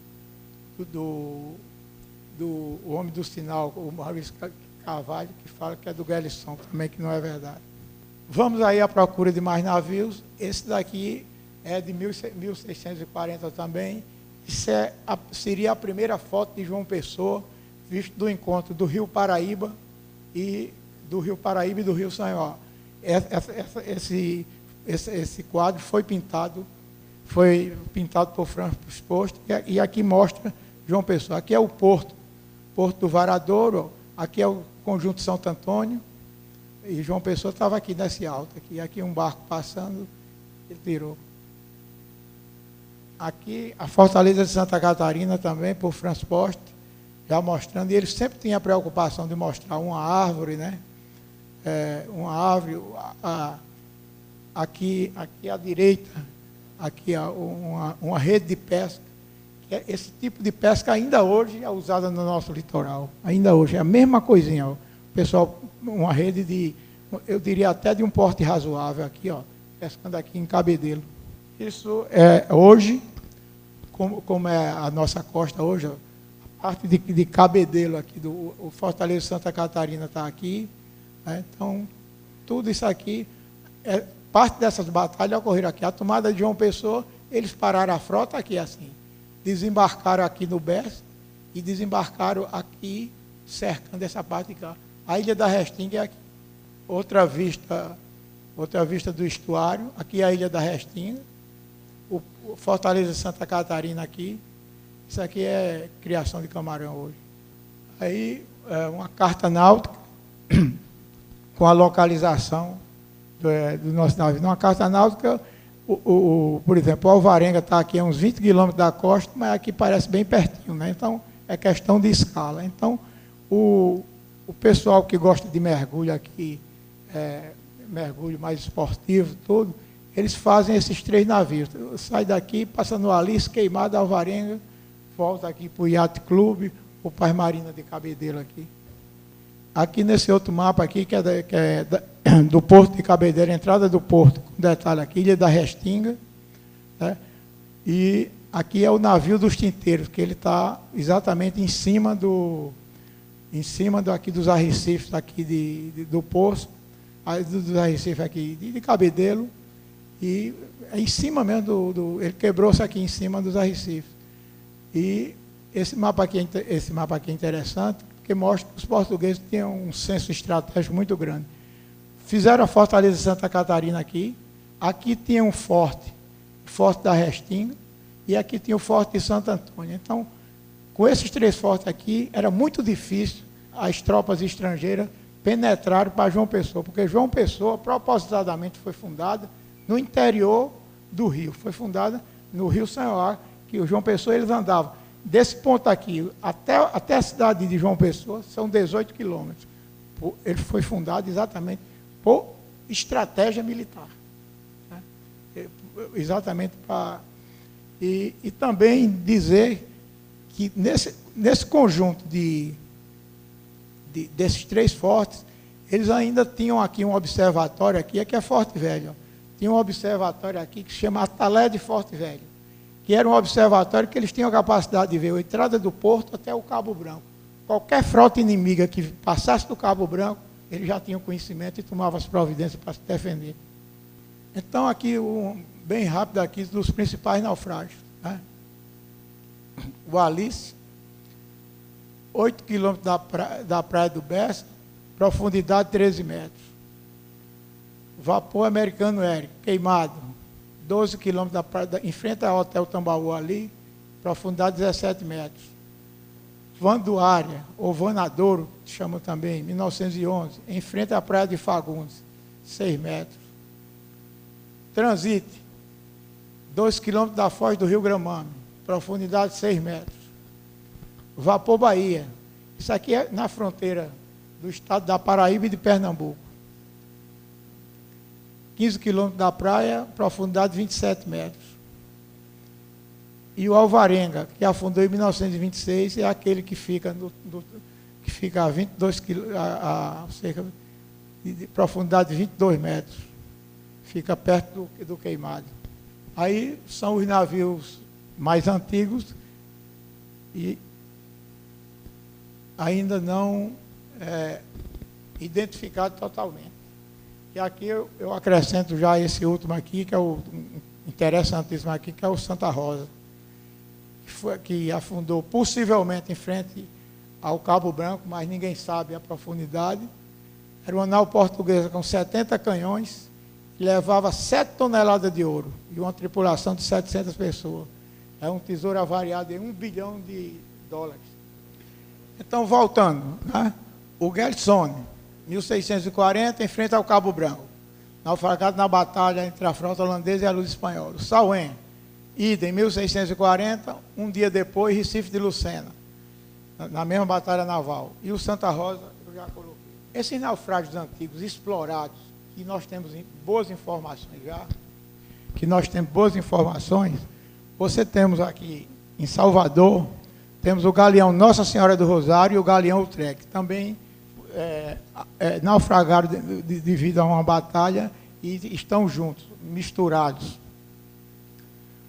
homem do sinal, o Maurício Carvalho, que fala que é do Guelisson, também que não é verdade. Vamos aí à procura de mais navios. Esse daqui é de 1640 também. Isso seria a primeira foto de João Pessoa, visto do encontro do Rio Paraíba e do Rio Sanhó. Esse quadro foi pintado por Francisco Posto, e aqui mostra João Pessoa. Aqui é o Porto do Varadouro, aqui é o Conjunto Santo Antônio, e João Pessoa estava aqui nesse alto. Aqui um barco passando, ele tirou. Aqui a Fortaleza de Santa Catarina também, por Francisco Posto, já mostrando, e ele sempre tinha a preocupação de mostrar uma árvore, né? Uma árvore, aqui à direita, aqui uma rede de pesca. Esse tipo de pesca ainda hoje é usada no nosso litoral. Ainda hoje, é a mesma coisinha. Ó. O pessoal, uma rede eu diria até de um porte razoável aqui, ó, pescando aqui em Cabedelo. Isso é hoje, como é a nossa costa hoje, ó, a parte de Cabedelo aqui, o Fortaleza de Santa Catarina está aqui. Né? Então, tudo isso aqui, parte dessas batalhas ocorreram aqui. A tomada de João Pessoa, eles pararam a frota aqui assim. Desembarcaram aqui no Bessa e desembarcaram aqui, cercando essa parte de cá. A Ilha da Restinga é aqui. Outra vista do estuário, aqui é a Ilha da Restinga. O Fortaleza de Santa Catarina aqui. Isso aqui é criação de camarão hoje. Aí, uma carta náutica com a localização do nosso navio. Numa carta náutica, por exemplo, o Alvarenga está aqui a uns 20 quilômetros da costa, mas aqui parece bem pertinho, né? Então, é questão de escala. Então, o pessoal que gosta de mergulho aqui, mergulho mais esportivo, tudo, eles fazem esses 3 navios. Sai daqui, passa no Alice, Queimada, Alvarenga, volta aqui para o Yacht Clube, ou para a Marina de Cabedelo aqui. Aqui nesse outro mapa aqui, que é do Porto de Cabedelo, entrada do Porto, com detalhe aqui, Ilha da Restinga, né? E aqui é o navio dos tinteiros, que ele está exatamente em cima aqui dos arrecifes aqui do Poço, dos arrecifes aqui de Cabedelo, e é em cima mesmo ele quebrou-se aqui em cima dos arrecifes. E esse mapa aqui é interessante, porque mostra que os portugueses tinham um senso estratégico muito grande. Fizeram a Fortaleza de Santa Catarina aqui tinha um forte da Restinga, e aqui tinha o Forte de Santo Antônio. Então, com esses 3 fortes aqui, era muito difícil as tropas estrangeiras penetrarem para João Pessoa, porque João Pessoa, propositadamente, foi fundada no interior do Rio, foi fundada no Rio Sanhó, que o João Pessoa, eles andavam desse ponto aqui até a cidade de João Pessoa, são 18 quilômetros. Ele foi fundado exatamente por estratégia militar. Né? Exatamente para... E também dizer que nesse conjunto desses 3 fortes, eles ainda tinham aqui um observatório aqui é Forte Velho. Tinha um observatório aqui que se chama Atalé de Forte Velho, que era um observatório que eles tinham a capacidade de ver a entrada do porto até o Cabo Branco. Qualquer frota inimiga que passasse do Cabo Branco, ele já tinha o conhecimento e tomava as providências para se defender. Então, aqui, bem rápido aqui, dos principais naufrágios. Né? O Alice, 8 quilômetros da praia do Bessa, profundidade 13 metros. Vapor Americano Eric, queimado, 12 quilômetros da praia, em frente ao Hotel Tambaú ali, profundidade 17 metros. Vanduária, ou Vanadouro, que chama também, 1911, em frente à praia de Fagundes, 6 metros. Transite, 2 quilômetros da foz do Rio Gramame, profundidade 6 metros. Vapor Bahia, isso aqui é na fronteira do estado da Paraíba e de Pernambuco. 15 quilômetros da praia, profundidade 27 metros. E o Alvarenga, que afundou em 1926, é aquele que fica, que fica a 22 a cerca de profundidade de 22 metros. Fica perto do queimado. Aí são os navios mais antigos e ainda não identificados totalmente. E aqui eu acrescento já esse último aqui, que é o interessantíssimo aqui, que é o Santa Rosa, que afundou possivelmente em frente ao Cabo Branco, mas ninguém sabe a profundidade. Era uma nau portuguesa com 70 canhões, que levava 7 toneladas de ouro e uma tripulação de 700 pessoas. É um tesouro avariado em $1 bilhão. Então, voltando, né? O Gerson, 1640, em frente ao Cabo Branco, naufragado na batalha entre a frota holandesa e a luz espanhola. O Salwen, idem, 1640, um dia depois, Recife de Lucena, na mesma batalha naval. E o Santa Rosa, eu já coloquei. Esses naufrágios antigos, explorados, que nós temos boas informações já, você temos aqui em Salvador, temos o galeão Nossa Senhora do Rosário e o galeão Utrecht, também naufragaram devido a uma batalha e estão juntos, misturados.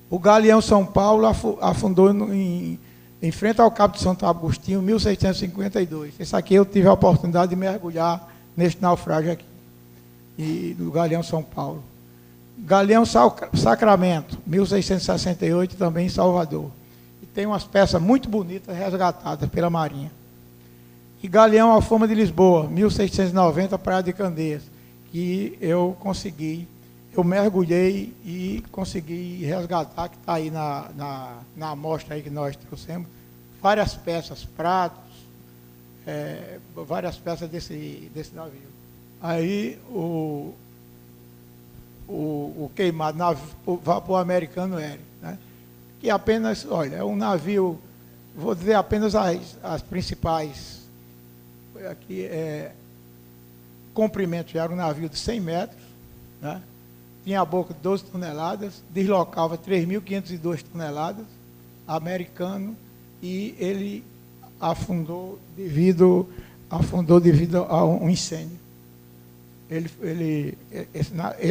O galeão São Paulo afundou em frente ao Cabo de Santo Agostinho, em 1652. Esse aqui eu tive a oportunidade de mergulhar neste naufrágio aqui, do galeão São Paulo. Galeão Sacramento, 1668, também em Salvador. E tem umas peças muito bonitas resgatadas pela Marinha. E Galeão Alfama de Lisboa, 1690, Praia de Candeias, que eu mergulhei e consegui resgatar, que está aí na amostra aí que nós trouxemos, várias peças, pratos, várias peças desse navio. Aí o queimado, o Vapor Americano Eric, né? Que apenas, olha, é um navio, vou dizer apenas as principais, aqui comprimento, já era um navio de 100 metros, né? Tinha a boca de 12 toneladas, deslocava 3.502 toneladas, americano, e ele afundou devido a um incêndio.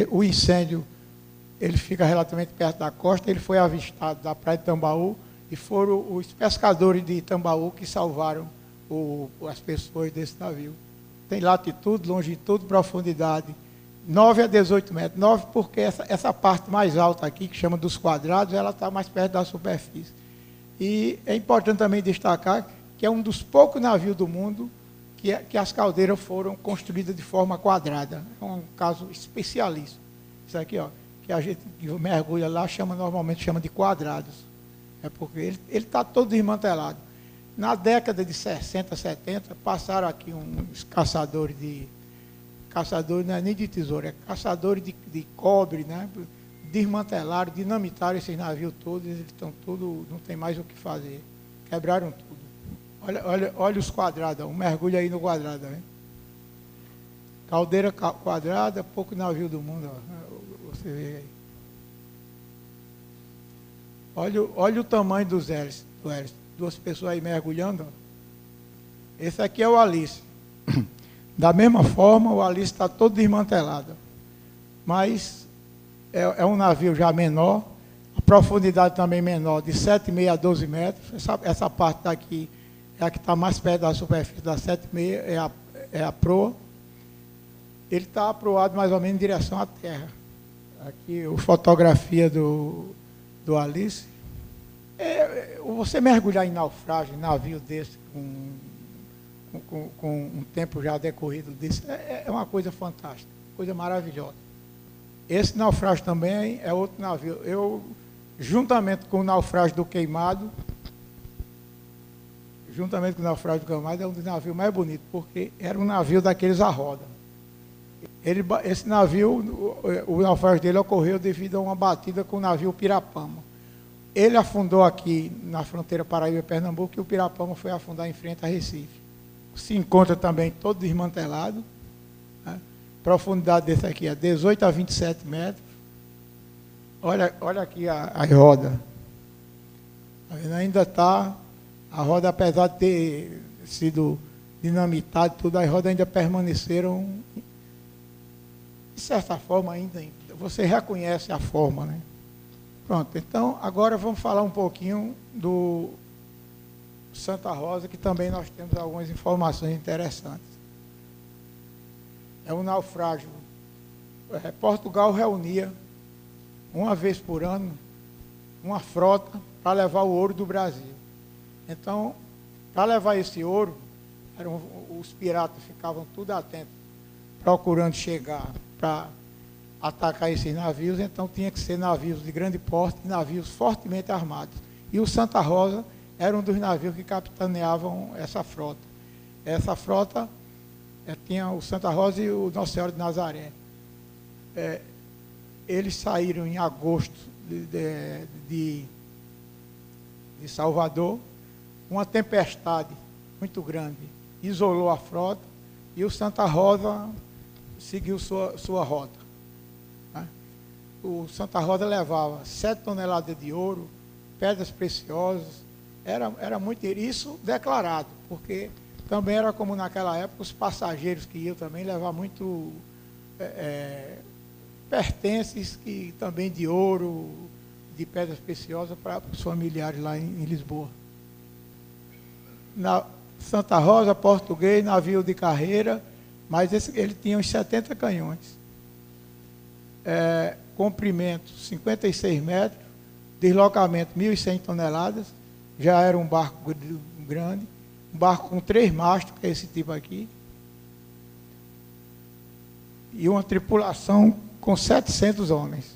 O incêndio, ele fica relativamente perto da costa, ele foi avistado da praia de Tambaú, e foram os pescadores de Tambaú que salvaram as pessoas desse navio. Tem latitude, longitude, profundidade, 9 a 18 metros. 9 porque essa parte mais alta aqui, que chama dos quadrados, ela está mais perto da superfície. E é importante também destacar que é um dos poucos navios do mundo que as caldeiras foram construídas de forma quadrada. É um caso especialíssimo. Isso aqui, ó, que a gente que mergulha lá normalmente chama de quadrados. É porque ele está todo desmantelado. Na década de 60, 70, passaram aqui uns caçadores não é nem de tesouro, é caçadores de cobre, né? Desmantelaram, dinamitaram esses navios todos, eles estão todos, não tem mais o que fazer. Quebraram tudo. Olha os quadrados, um mergulho aí no quadrado. Hein? Caldeira quadrada, pouco navio do mundo. Ó. Você vê aí. Olha o tamanho dos hélices. Duas pessoas aí mergulhando. Ó. Esse aqui é o Alice. Da mesma forma, o Alice está todo desmantelado. Mas é um navio já menor, a profundidade também menor, de 7,5 a 12 metros. Essa parte daqui é a que está mais perto da superfície, da 7,5 é a proa. ele está aproado mais ou menos em direção à terra. Aqui a fotografia do Alice. Você mergulhar em naufrágio, em navio desse, com um tempo já decorrido disso, é uma coisa fantástica, coisa maravilhosa. Esse naufrágio também é outro navio. Eu, juntamente com o naufrágio do Queimado, é um dos navios mais bonitos, porque era um navio daqueles à roda. Esse navio, o naufrágio dele ocorreu devido a uma batida com o navio Pirapama. Ele afundou aqui na fronteira Paraíba-Pernambuco e o Pirapama foi afundar em frente a Recife. Se encontra também todo desmantelado. Né? Profundidade desse aqui é 18 a 27 metros. Olha aqui a roda. Ainda está, a roda, apesar de ter sido dinamitada, tudo, as rodas ainda permaneceram, de certa forma, ainda. Você reconhece a forma, né? Pronto, então, agora vamos falar um pouquinho do Santa Rosa, que também nós temos algumas informações interessantes. É um naufrágio. Portugal reunia, uma vez por ano, uma frota para levar o ouro do Brasil. Então, para levar esse ouro, os piratas ficavam tudo atentos, procurando chegar para atacar esses navios, então tinha que ser navios de grande porte, navios fortemente armados. E o Santa Rosa era um dos navios que capitaneavam essa frota. Essa frota tinha o Santa Rosa e o Nossa Senhora de Nazaré. Eles saíram em agosto de Salvador. Uma tempestade muito grande isolou a frota e o Santa Rosa seguiu sua rota. O Santa Rosa levava 7 toneladas de ouro, pedras preciosas, era muito dinheiro. Isso declarado, porque também era como naquela época os passageiros que iam também levar muito pertences que, também de ouro, de pedras preciosas para os familiares lá em Lisboa. Na Santa Rosa, português, navio de carreira, mas ele tinha uns 70 canhões. Comprimento 56 metros, deslocamento 1.100 toneladas, já era um barco grande, um barco com 3 mastros, que é esse tipo aqui, e uma tripulação com 700 homens.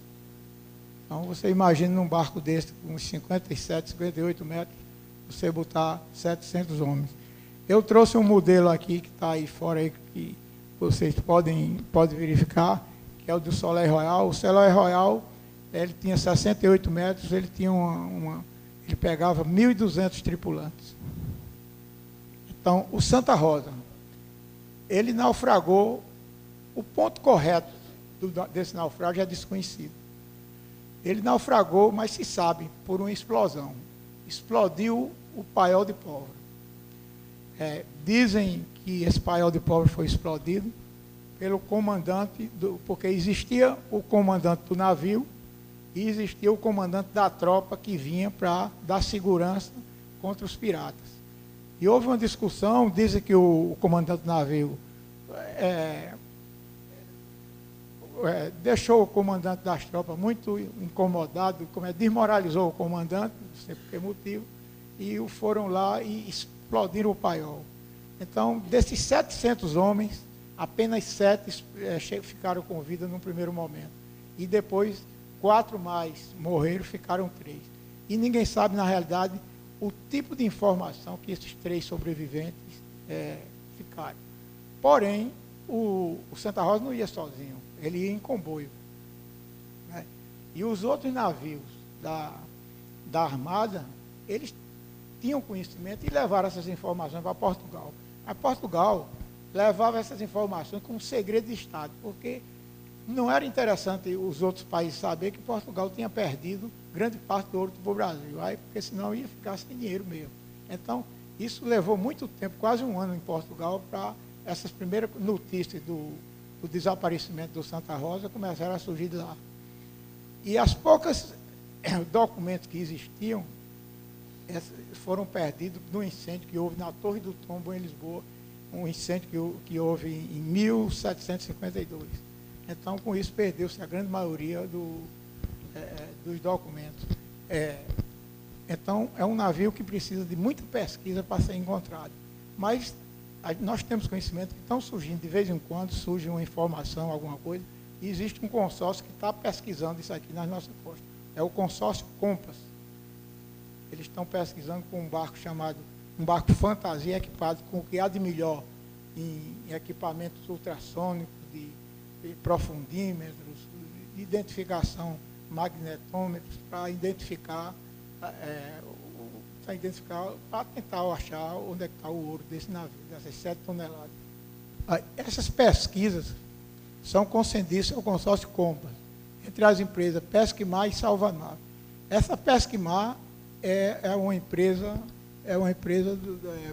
Então, você imagina num barco desse, com uns 57, 58 metros, você botar 700 homens. Eu trouxe um modelo aqui, que está aí fora, aí, que vocês podem verificar, que é o do Soleil Royal. O Soleil Royal, ele tinha 68 metros, ele tinha ele pegava 1.200 tripulantes. Então, o Santa Rosa, ele naufragou, o ponto correto desse naufrágio é desconhecido. Ele naufragou, mas se sabe, por uma explosão. Explodiu o paiol de pólvora. Dizem que esse paiol de pólvora foi explodido pelo comandante, porque existia o comandante do navio e existia o comandante da tropa que vinha para dar segurança contra os piratas. E houve uma discussão, dizem que o comandante do navio deixou o comandante das tropas muito incomodado, desmoralizou o comandante, não sei por que motivo, e foram lá e explodiram o paiol. Então, desses 700 homens, apenas 7 ficaram com vida num primeiro momento. E depois, 4 mais morreram, ficaram 3. E ninguém sabe, na realidade, o tipo de informação que esses 3 sobreviventes ficaram. Porém, o Santa Rosa não ia sozinho, ele ia em comboio. Né? E os outros navios da Armada, eles tinham conhecimento e levaram essas informações para Portugal. A Portugal levava essas informações como segredo de Estado, porque não era interessante os outros países saber que Portugal tinha perdido grande parte do ouro do Brasil, porque senão ia ficar sem dinheiro mesmo. Então, isso levou muito tempo, quase um ano em Portugal, para essas primeiras notícias do desaparecimento do Santa Rosa começaram a surgir de lá. E as poucas documentos que existiam foram perdidos no incêndio que houve na Torre do Tombo, em Lisboa, um incêndio que houve em 1752. Então, com isso, perdeu-se a grande maioria dos documentos. Então, é um navio que precisa de muita pesquisa para ser encontrado. Mas nós temos conhecimento que estão surgindo, de vez em quando, surge uma informação, alguma coisa, e existe um consórcio que está pesquisando isso aqui nas nossas costas. É o consórcio Compass. Eles estão pesquisando com um barco chamado, um barco fantasia, equipado com o que há de melhor em equipamentos ultrassônicos, de profundímetros, de identificação, magnetômetros, para identificar, para tentar achar onde é que está o ouro desse navio, dessas 7 toneladas. Essas pesquisas são concedidas ao consórcio Compass, entre as empresas Pesquimar e Salvanave. Essa Pesquimar é uma empresa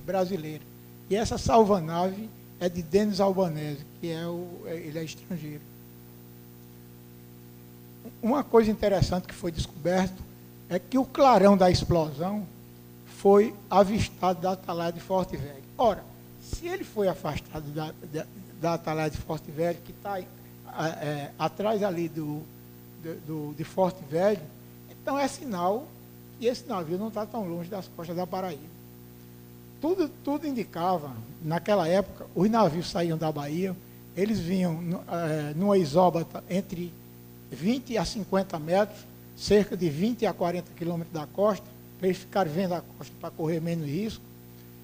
brasileira. E essa Salvanave é de Denis Albanese, que ele é estrangeiro. Uma coisa interessante que foi descoberto é que o clarão da explosão foi avistado da atalaia de Forte Velho. Ora, se ele foi afastado da atalaia de Forte Velho, que está atrás ali de Forte Velho, então é sinal que esse navio não está tão longe das costas da Paraíba. Tudo indicava, naquela época, os navios saíam da Bahia, eles vinham numa isóbata entre 20 a 50 metros, cerca de 20 a 40 quilômetros da costa, para eles ficarem vendo a costa para correr menos risco.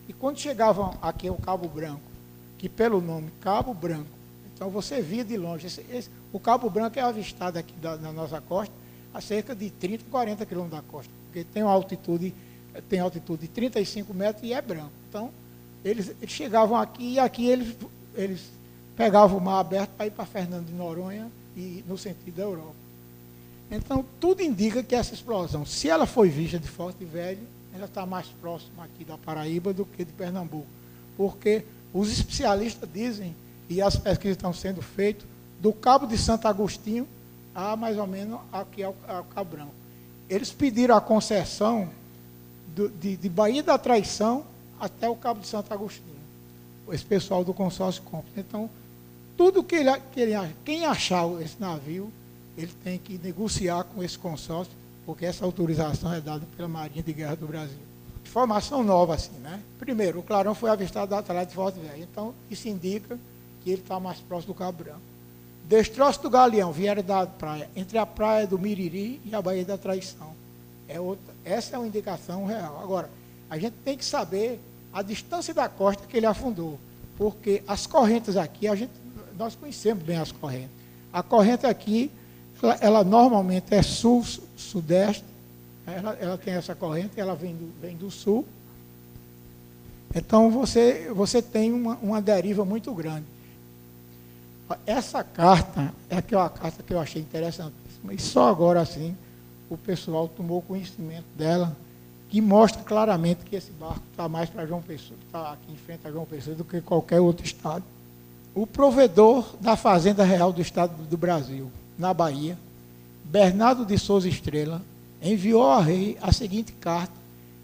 E quando chegavam aqui ao Cabo Branco, que pelo nome Cabo Branco, então você via de longe, o Cabo Branco é avistado aqui na nossa costa, a cerca de 30 a 40 quilômetros da costa, porque tem altitude de 35 metros e é branco. Então, eles chegavam aqui e aqui eles pegavam o mar aberto para ir para Fernando de Noronha e no sentido da Europa. Então, tudo indica que essa explosão, se ela foi vista de Forte Velho, ela está mais próxima aqui da Paraíba do que de Pernambuco. Porque os especialistas dizem, e as pesquisas estão sendo feitas, do Cabo de Santo Agostinho a mais ou menos aqui ao Cabo Branco. Eles pediram a concessão de Baía da Traição até o Cabo de Santo Agostinho, esse pessoal do consórcio Compass. Então, tudo que quem achar esse navio, ele tem que negociar com esse consórcio, porque essa autorização é dada pela Marinha de Guerra do Brasil. Informação nova, assim, né? Primeiro, o clarão foi avistado da atalaia de Forte Velho. Então, isso indica que ele está mais próximo do Cabo Branco. Destroços do Galeão vieram da praia, entre a praia do Miriri e a Baía da Traição. Essa é uma indicação real. Agora, a gente tem que saber a distância da costa que ele afundou, porque as correntes aqui, nós conhecemos bem as correntes. A corrente aqui, ela normalmente é sul-sudeste, ela tem essa corrente, ela vem do sul. Então, você tem uma deriva muito grande. Essa carta é uma carta que eu achei interessantíssima, e só agora, assim, o pessoal tomou conhecimento dela, que mostra claramente que esse barco está mais para João Pessoa, está aqui em frente a João Pessoa do que qualquer outro estado. O provedor da Fazenda Real do Estado do Brasil, na Bahia, Bernardo de Souza Estrela, enviou ao rei a seguinte carta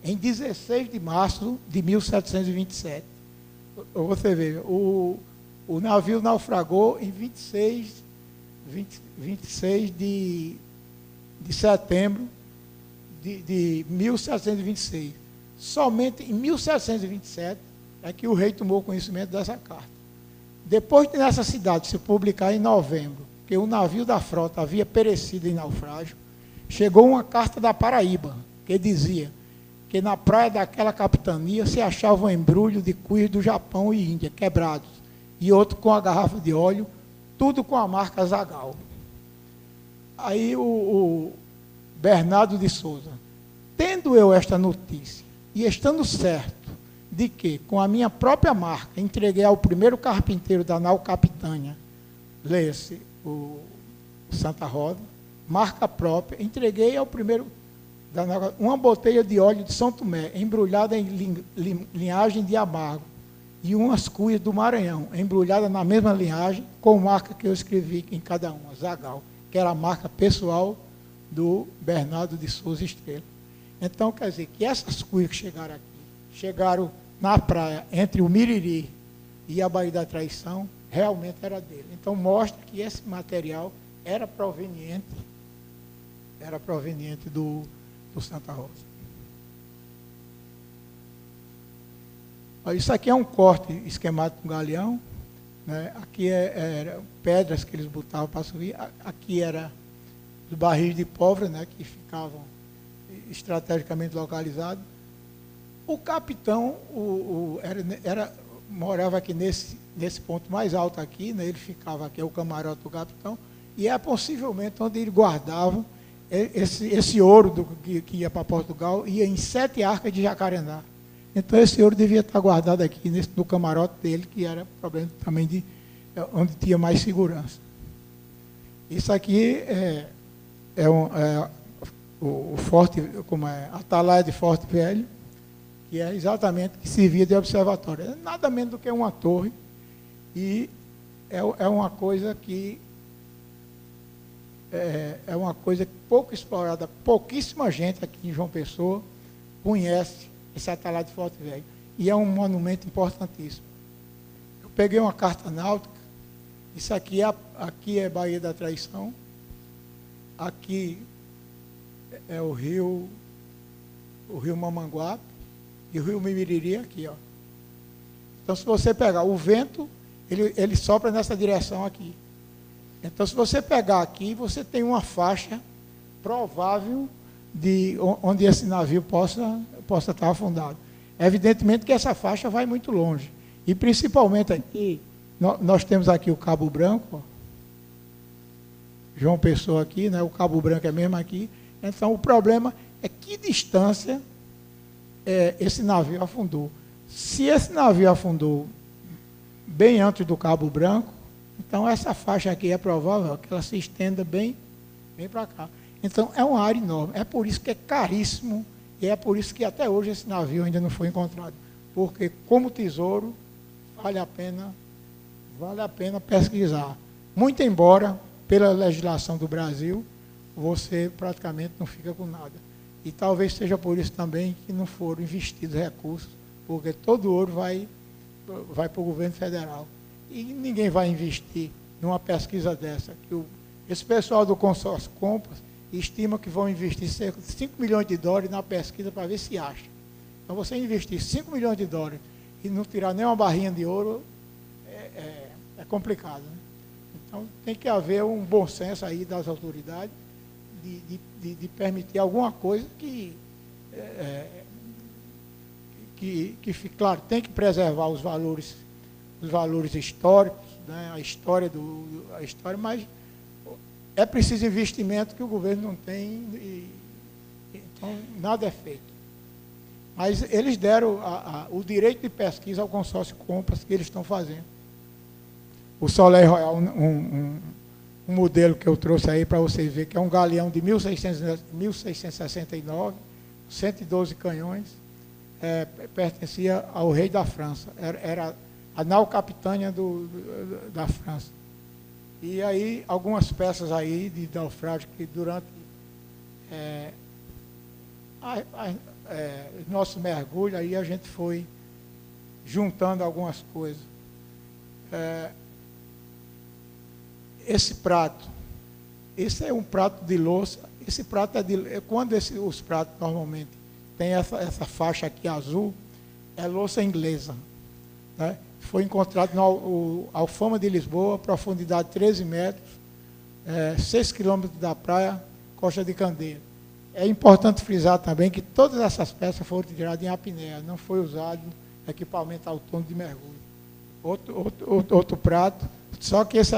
em 16 de março de 1727. Você vê, o navio naufragou em 26 de setembro de 1726. Somente em 1727 é que o rei tomou conhecimento dessa carta. Depois de nessa cidade se publicar em novembro que o navio da frota havia perecido em naufrágio, chegou uma carta da Paraíba, que dizia que na praia daquela capitania se achava um embrulho de cuias do Japão e Índia, quebrados, e outro com a garrafa de óleo, tudo com a marca Zagal. Aí o Bernardo de Souza, tendo eu esta notícia, e estando certo de que, com a minha própria marca, entreguei ao primeiro carpinteiro da nau Capitânia, leia-se o Santa Rosa, marca própria, entreguei ao primeiro da nau, uma botella de óleo de São Tomé, embrulhada em linhagem de Amargo, e umas cuias do Maranhão, embrulhadas na mesma linhagem, com marca que eu escrevi em cada uma, Zagal, que era a marca pessoal do Bernardo de Souza Estrela. Então, quer dizer, que essas cuias que chegaram aqui, chegaram na praia, entre o Miriri e a Baía da Traição realmente era dele. Então mostra que esse material era proveniente do Santa Rosa. Isso aqui é um corte esquemático do galeão, né? Aqui eram pedras que eles botavam para subir, aqui era os barris de pólvora, né, que ficavam estrategicamente localizados. O capitão morava aqui nesse ponto mais alto aqui, né, ele ficava aqui, é o camarote do capitão, e é possivelmente onde ele guardava esse ouro que ia para Portugal, ia em 7 arcas de Jacarandá. Então esse ouro devia estar guardado aqui no camarote dele, que era problema também onde tinha mais segurança. Isso aqui o forte, como é, a atalaia de Forte Velho, que é exatamente que servia de observatório. É nada menos do que uma torre, e é uma coisa que é uma coisa pouco explorada. Pouquíssima gente aqui em João Pessoa conhece esse atalaia de Forte Velho, e é um monumento importantíssimo. Eu peguei uma carta náutica, isso aqui é Baía da Traição, aqui é o rio Mamanguape, e o rio Mimiriri aqui, ó. Então, se você pegar o vento, ele sopra nessa direção aqui. Então, se você pegar aqui, você tem uma faixa provável de onde esse navio possa estar afundado. Evidentemente que essa faixa vai muito longe. E principalmente aqui, nós temos aqui o Cabo Branco, ó. João Pessoa aqui, né? O Cabo Branco é mesmo aqui. Então, o problema é que distância esse navio afundou. Se esse navio afundou bem antes do Cabo Branco, então essa faixa aqui é provável que ela se estenda bem para cá. Então, é uma área enorme. É por isso que é caríssimo, e é por isso que até hoje esse navio ainda não foi encontrado. Porque, como tesouro, vale a pena pesquisar. Muito embora, pela legislação do Brasil, você praticamente não fica com nada. E talvez seja por isso também que não foram investidos recursos, porque todo o ouro vai para o governo federal. E ninguém vai investir numa pesquisa dessa. Esse pessoal do consórcio Compass estima que vão investir cerca de 5 milhões de dólares na pesquisa para ver se acha. Então, você investir 5 milhões de dólares e não tirar nem uma barrinha de ouro é complicado, né? Então, tem que haver um bom senso aí das autoridades de permitir alguma coisa que claro, tem que preservar os valores históricos, né, a história, mas é preciso investimento que o governo não tem, então nada é feito. Mas eles deram o direito de pesquisa ao consórcio Compass que eles estão fazendo. O Soleil Royal, um modelo que eu trouxe aí para vocês verem, que é um galeão de 1669, 112 canhões, pertencia ao rei da França, era a nau capitânia da França. E aí, algumas peças aí de naufrágio que durante nosso mergulho, aí a gente foi juntando algumas coisas. Esse prato, esse é um prato de louça, esse prato quando os pratos normalmente tem essa faixa aqui azul, é louça inglesa, né? Foi encontrado no Alfama de Lisboa, profundidade 13 metros, 6 quilômetros da praia, Costa de Candeia. É importante frisar também que todas essas peças foram tiradas em apneia, não foi usado equipamento autônomo de mergulho. Outro prato, só que esse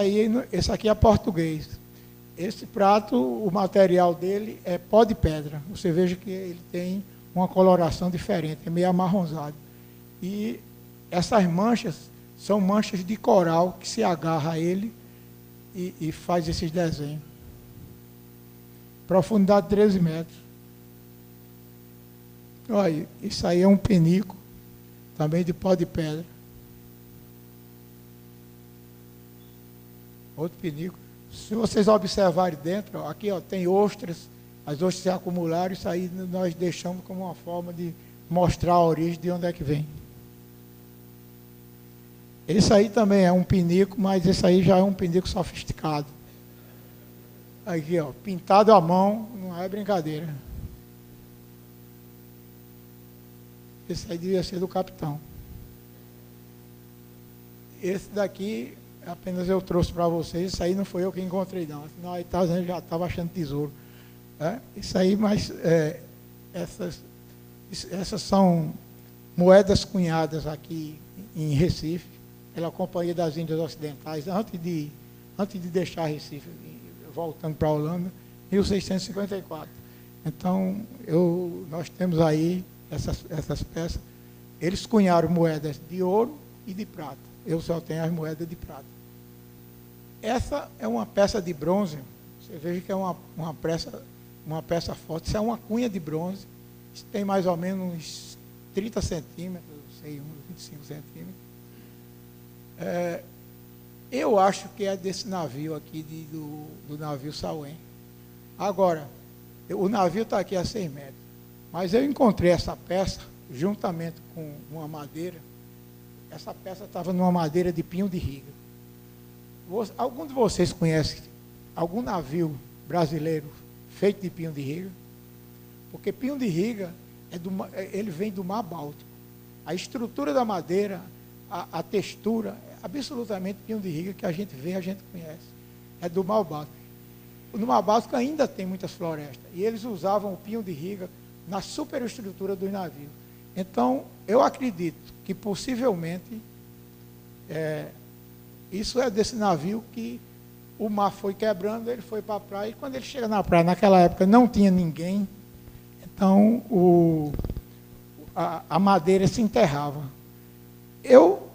aqui é português. Esse prato, o material dele é pó de pedra. Você veja que ele tem uma coloração diferente, é meio amarronzado. E essas manchas são manchas de coral que se agarra a ele e faz esses desenhos. Profundidade 13 metros. Olha, isso aí é um penico, também de pó de pedra. Outro penico. Se vocês observarem dentro, ó, aqui ó, tem ostras, as ostras se acumularam, isso aí nós deixamos como uma forma de mostrar a origem de onde é que vem. Esse aí também é um pinico, mas esse aí já é um pinico sofisticado. Aqui, ó, pintado à mão, não é brincadeira. Esse aí devia ser do capitão. Esse daqui, apenas eu trouxe para vocês, isso aí não foi eu que encontrei, não. Senão aí já estava achando tesouro. Isso aí, mas essas são moedas cunhadas aqui em Recife, pela Companhia das Índias Ocidentais, antes de deixar Recife, voltando para a Holanda, 1654. Então, nós temos aí essas peças. Eles cunharam moedas de ouro e de prata. Eu só tenho as moedas de prata. Essa é uma peça de bronze. Você veja que é uma peça forte. Isso é uma cunha de bronze. Isso tem mais ou menos uns 30 centímetros, não sei, uns 25 centímetros. Eu acho que é desse navio aqui, do navio Sauém. Agora, o navio está aqui a 6 metros. Mas eu encontrei essa peça, juntamente com uma madeira. Essa peça estava numa madeira de pinho de riga. Algum de vocês conhece algum navio brasileiro feito de pinho de riga? Porque pinho de riga, ele vem do Mar Báltico. A estrutura da madeira, a textura, é absolutamente pinho de riga, que a gente vê, a gente conhece. É do Mar Báltico. No Mar Báltico ainda tem muitas florestas. E eles usavam o pinho de riga na superestrutura dos navios. Então, eu acredito que possivelmente isso é desse navio que o mar foi quebrando, ele foi para a praia, e quando ele chega na praia, naquela época não tinha ninguém, então a madeira se enterrava. Eu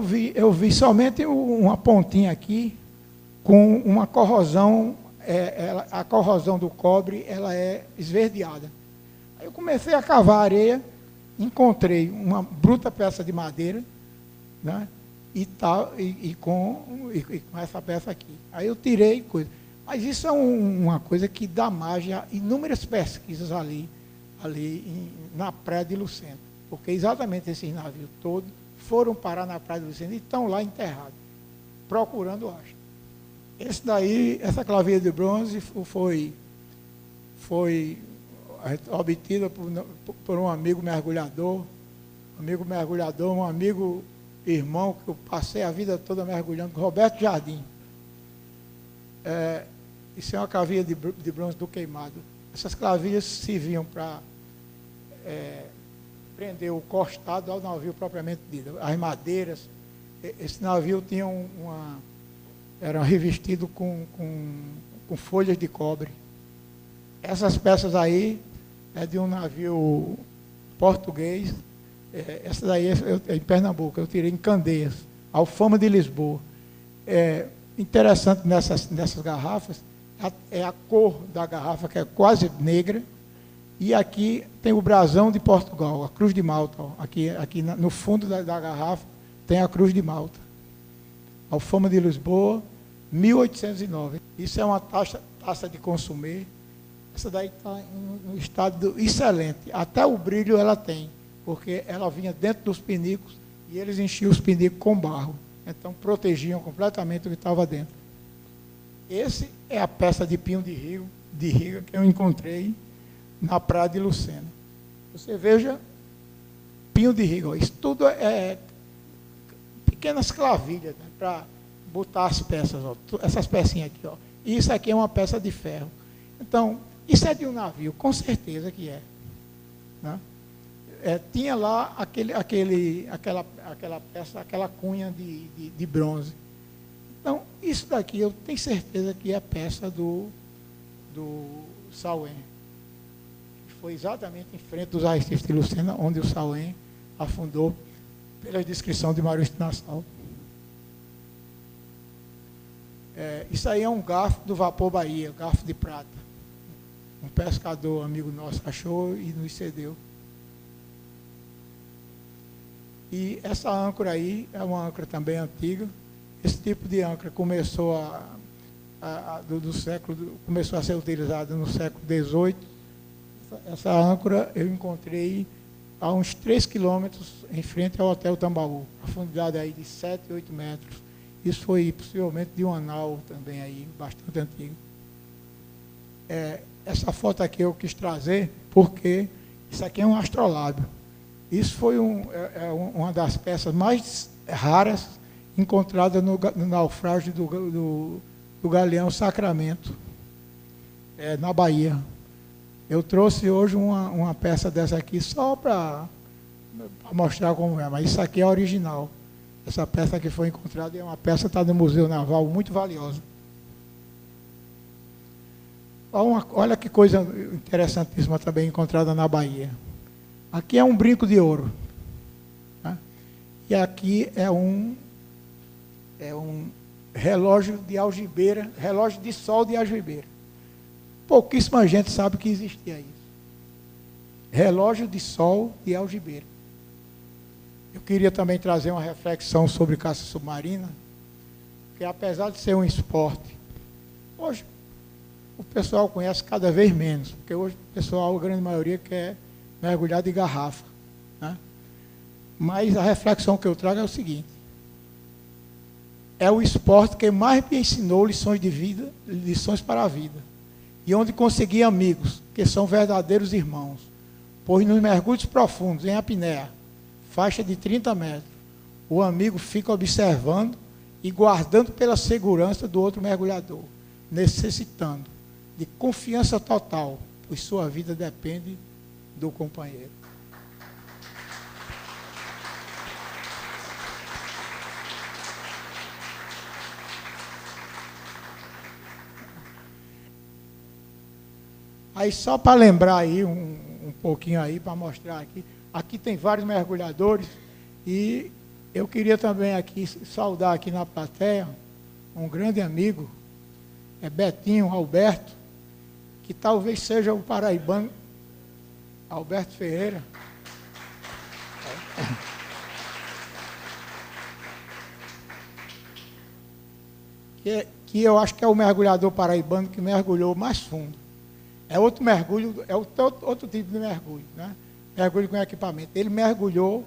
vi somente uma pontinha aqui com uma corrosão, a corrosão do cobre, ela é esverdeada. Aí eu comecei a cavar areia, encontrei uma bruta peça de madeira, né? E com essa peça aqui. Aí eu tirei coisa. Mas isso é uma coisa que dá margem a inúmeras pesquisas ali na Praia de Lucena. Porque exatamente esses navios todos foram parar na Praia de Lucena e estão lá enterrados, procurando acho. Essa clavija de bronze foi obtida por um amigo mergulhador, um amigo irmão que eu passei a vida toda mergulhando, Roberto Jardim. Isso é uma clavilha de bronze do queimado. Essas clavilhas serviam para prender o costado ao navio propriamente dito. As madeiras, esse navio tinha era revestido com folhas de cobre. Essas peças aí é de um navio português. Essa daí é em Pernambuco, eu tirei em Candeias, Alfama de Lisboa. Interessante nessas garrafas é a cor da garrafa, que é quase negra, e aqui tem o brasão de Portugal, a Cruz de Malta. Ó. Aqui no fundo da garrafa tem a Cruz de Malta. Alfama de Lisboa, 1809. Isso é uma taça de consumê. Essa daí está em um estado excelente. Até o brilho ela tem, porque ela vinha dentro dos pinicos e eles enchiam os pinicos com barro. Então, protegiam completamente o que estava dentro. Esse é a peça de pinho de riga que eu encontrei na Praia de Lucena. Você veja, pinho de riga. Ó, isso tudo é pequenas clavilhas, né, para botar as peças. Ó, essas pecinhas aqui. Ó. E isso aqui é uma peça de ferro. Então, isso é de um navio, com certeza que é. Né? Tinha lá aquela peça, aquela cunha de bronze. Então, isso daqui eu tenho certeza que é peça do Sauém. Foi exatamente em frente dos arrecifes de Lucena, onde o Sauém afundou, pela descrição de Maurício Nassau. Isso aí é um garfo do Vapor Bahia, garfo de prata. Um pescador amigo nosso achou e nos cedeu. E essa âncora aí é uma âncora também antiga. Esse tipo de âncora começou começou a ser utilizada no século XVIII. Essa âncora eu encontrei a uns 3 quilômetros em frente ao Hotel Tambaú, profundidade aí de 7, 8 metros. Isso foi possivelmente de uma nau também aí, bastante antigo. Essa foto aqui eu quis trazer porque isso aqui é um astrolábio. Isso foi uma das peças mais raras encontradas no naufrágio do galeão Sacramento, na Bahia. Eu trouxe hoje uma peça dessa aqui só para mostrar como é, mas isso aqui é original. Essa peça que foi encontrada é uma peça que está no Museu Naval, muito valiosa. Olha que coisa interessantíssima também encontrada na Bahia. Aqui é um brinco de ouro. Né? E aqui é um relógio de algibeira, relógio de sol de algibeira. Pouquíssima gente sabe que existia isso. Relógio de sol de algibeira. Eu queria também trazer uma reflexão sobre caça submarina, que apesar de ser um esporte, hoje o pessoal conhece cada vez menos, porque hoje o pessoal, a grande maioria, quer mergulhar de garrafa. Né? Mas a reflexão que eu trago é o seguinte: é o esporte que mais me ensinou lições de vida, lições para a vida, e onde consegui amigos, que são verdadeiros irmãos, pois nos mergulhos profundos, em apneia, faixa de 30 metros, o amigo fica observando e guardando pela segurança do outro mergulhador, necessitando de confiança total, pois sua vida depende do companheiro. Aí só para lembrar aí um pouquinho aí, para mostrar aqui. Aqui tem vários mergulhadores e eu queria também aqui saudar aqui na plateia um grande amigo, Betinho Alberto, que talvez seja o paraibano Alberto Ferreira. Que eu acho que é o mergulhador paraibano que mergulhou mais fundo. É outro mergulho, é outro tipo de mergulho, né? Mergulho com equipamento. Ele mergulhou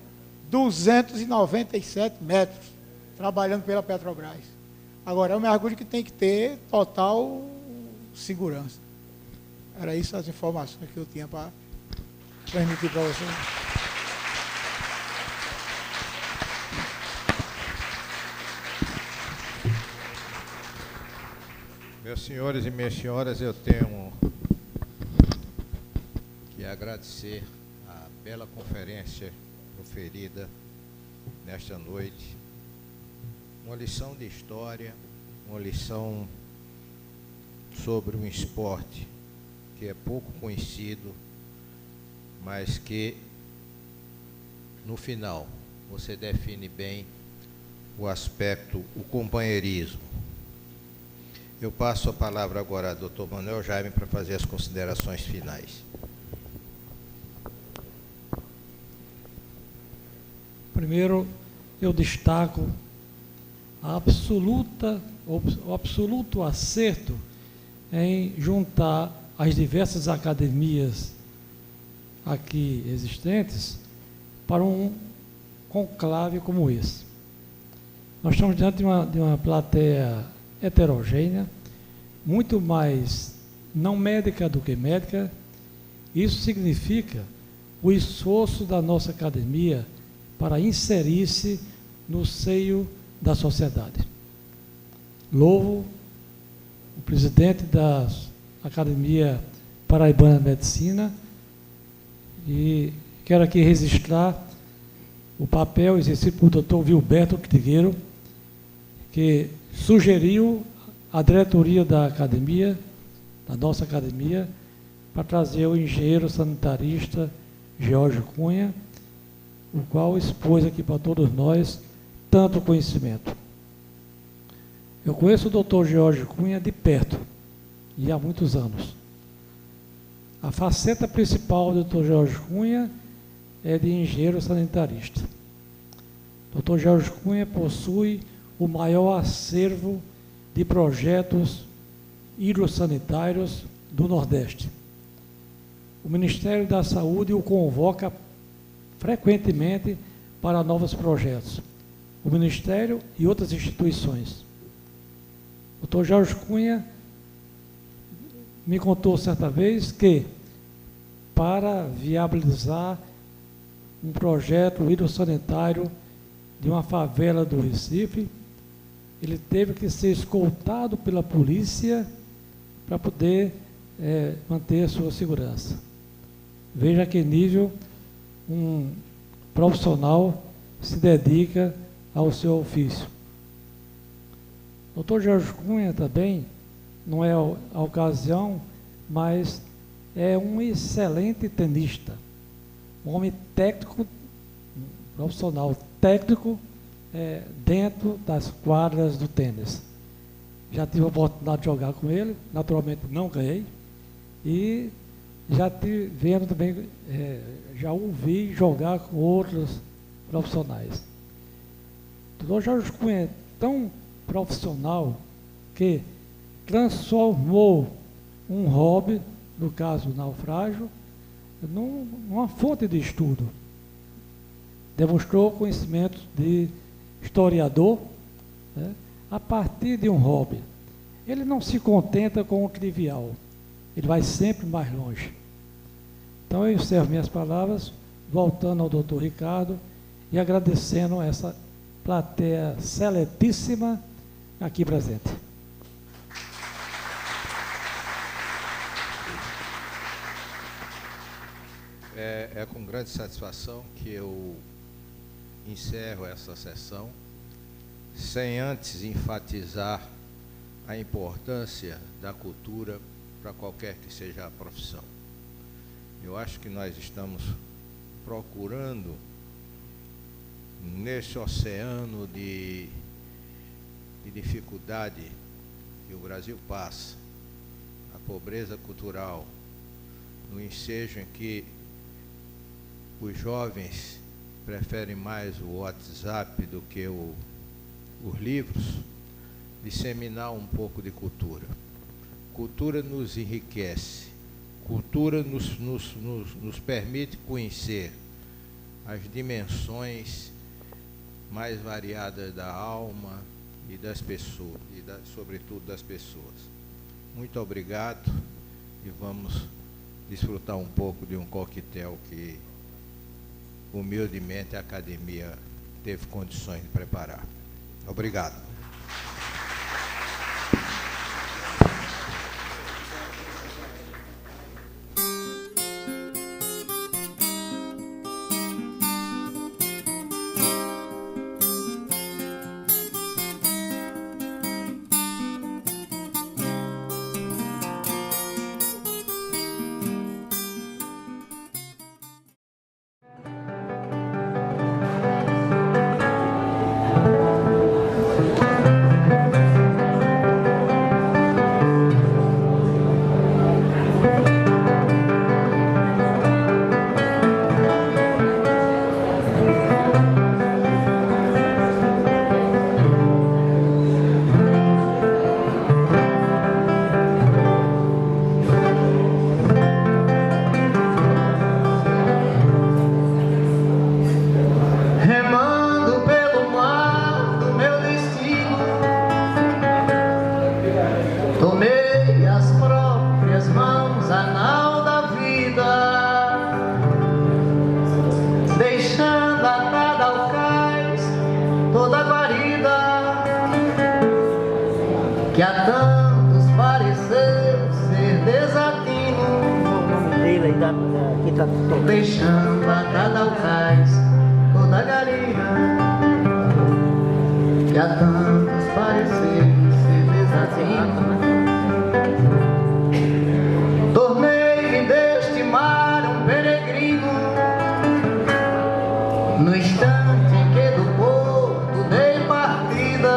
297 metros, trabalhando pela Petrobras. Agora, é um mergulho que tem que ter total segurança. Era isso as informações que eu tinha para transmitir para vocês. Meus senhores e minhas senhoras, eu tenho que agradecer a bela conferência proferida nesta noite. Uma lição de história, uma lição sobre um esporte que é pouco conhecido, mas que, no final, você define bem o aspecto, o companheirismo. Eu passo a palavra agora ao Dr. Manuel Jaime para fazer as considerações finais. Primeiro, eu destaco o absoluto acerto em juntar as diversas academias aqui existentes para um conclave como esse. Nós estamos diante de uma plateia heterogênea, muito mais não médica do que médica. Isso significa o esforço da nossa academia para inserir-se no seio da sociedade. Louvo o presidente da Academia Paraibana de Medicina e quero aqui registrar o papel exercido por Dr. Vilberto Trigueiro, que sugeriu à diretoria da academia, da nossa academia, para trazer o engenheiro sanitarista Jorge Cunha, o qual expôs aqui para todos nós tanto conhecimento. Eu conheço o Dr. Jorge Cunha de perto, e há muitos anos. A faceta principal do Dr. Jorge Cunha é de engenheiro sanitarista. O Dr. Jorge Cunha possui o maior acervo de projetos hidrossanitários do Nordeste. O Ministério da Saúde o convoca frequentemente para novos projetos, o Ministério e outras instituições. O Dr. Jorge Cunha me contou certa vez que, para viabilizar um projeto hidrossanitário de uma favela do Recife, ele teve que ser escoltado pela polícia para poder manter a sua segurança. Veja a que nível um profissional se dedica ao seu ofício. O Dr. Jorge Cunha também, não é a ocasião, mas é um excelente tenista, um homem técnico, um profissional técnico dentro das quadras do tênis. Já tive a oportunidade de jogar com ele, naturalmente não ganhei, e já vendo também, já ouvi jogar com outros profissionais. O Dr. Jorge Cunha é tão profissional que transformou um hobby, no caso o naufrágio, numa fonte de estudo. Demonstrou conhecimentos de historiador, né, a partir de um hobby. Ele não se contenta com o trivial, ele vai sempre mais longe. Então eu encerro minhas palavras, voltando ao doutor Ricardo e agradecendo essa plateia seletíssima aqui presente. É com grande satisfação que eu encerro essa sessão, sem antes enfatizar a importância da cultura para qualquer que seja a profissão. Eu acho que nós estamos procurando, nesse oceano de dificuldade que o Brasil passa, a pobreza cultural, no ensejo em que os jovens preferem mais o WhatsApp do que os livros, disseminar um pouco de cultura. Cultura nos enriquece, cultura nos permite conhecer as dimensões mais variadas da alma e das pessoas, sobretudo das pessoas. Muito obrigado e vamos desfrutar um pouco de um coquetel que humildemente a academia teve condições de preparar. Obrigado. que a tantos pareceu ser desatino, deixando atada ao cais toda a galinha, que a tantos pareceu ser desatino. Tornei-me deste mar um peregrino, no instante em que do porto dei partida,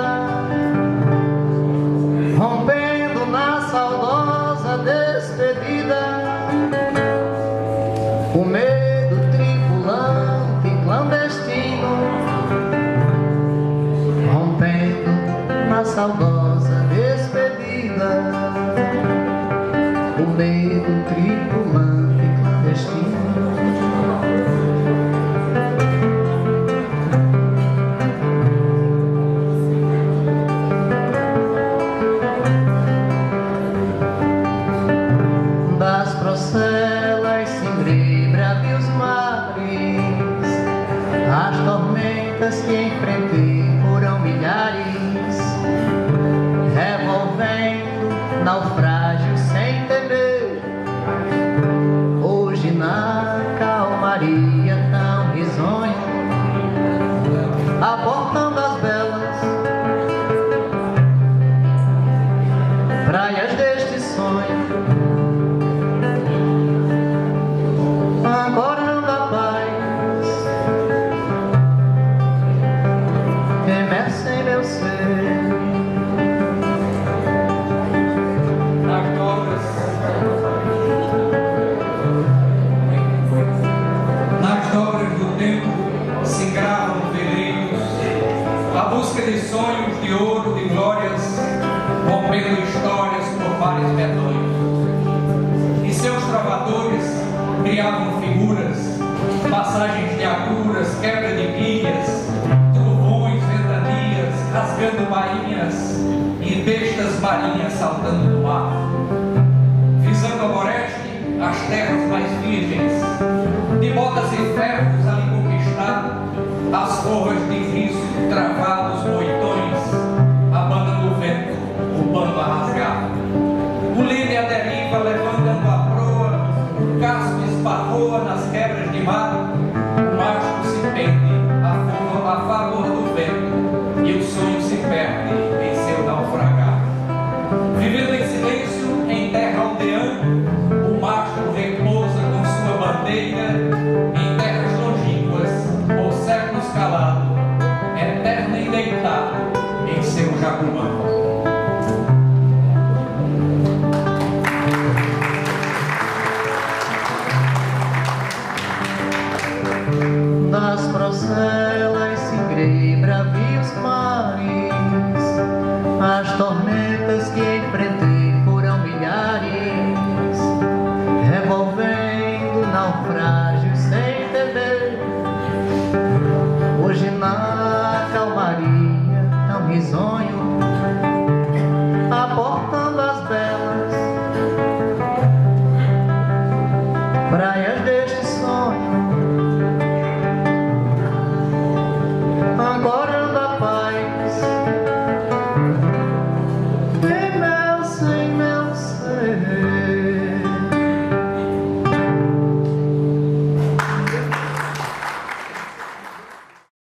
rompendo na saudosa despedida, o medo tripulante e clandestino, rompendo na saudosa naufrágio sem temer. Hoje na calmaria tão risonha, aportando as belas praias deste sonho, acordando a paz, emersa em meu ser. Nas dobras do tempo se engravam veleiros, a busca de sonhos, de ouro, de glórias, rompendo histórias por mares medonhos. E seus trovadores criavam figuras, passagens de agruras, quebra de guias, trovões, ventanias, rasgando bainhas e bestas marinhas saltando no mar. Visando a Boreste, as terras mais virgens, de botas e ferros ali conquistado, as forras de riso, travados, moitões, a banda do vento, o bando a rasgar. O líder à deriva, levantando a proa, o casco esbarroa nas quebras de mar, o mastro se pende, a favor do vento, e o sonho se perde em seu naufragar. Vivendo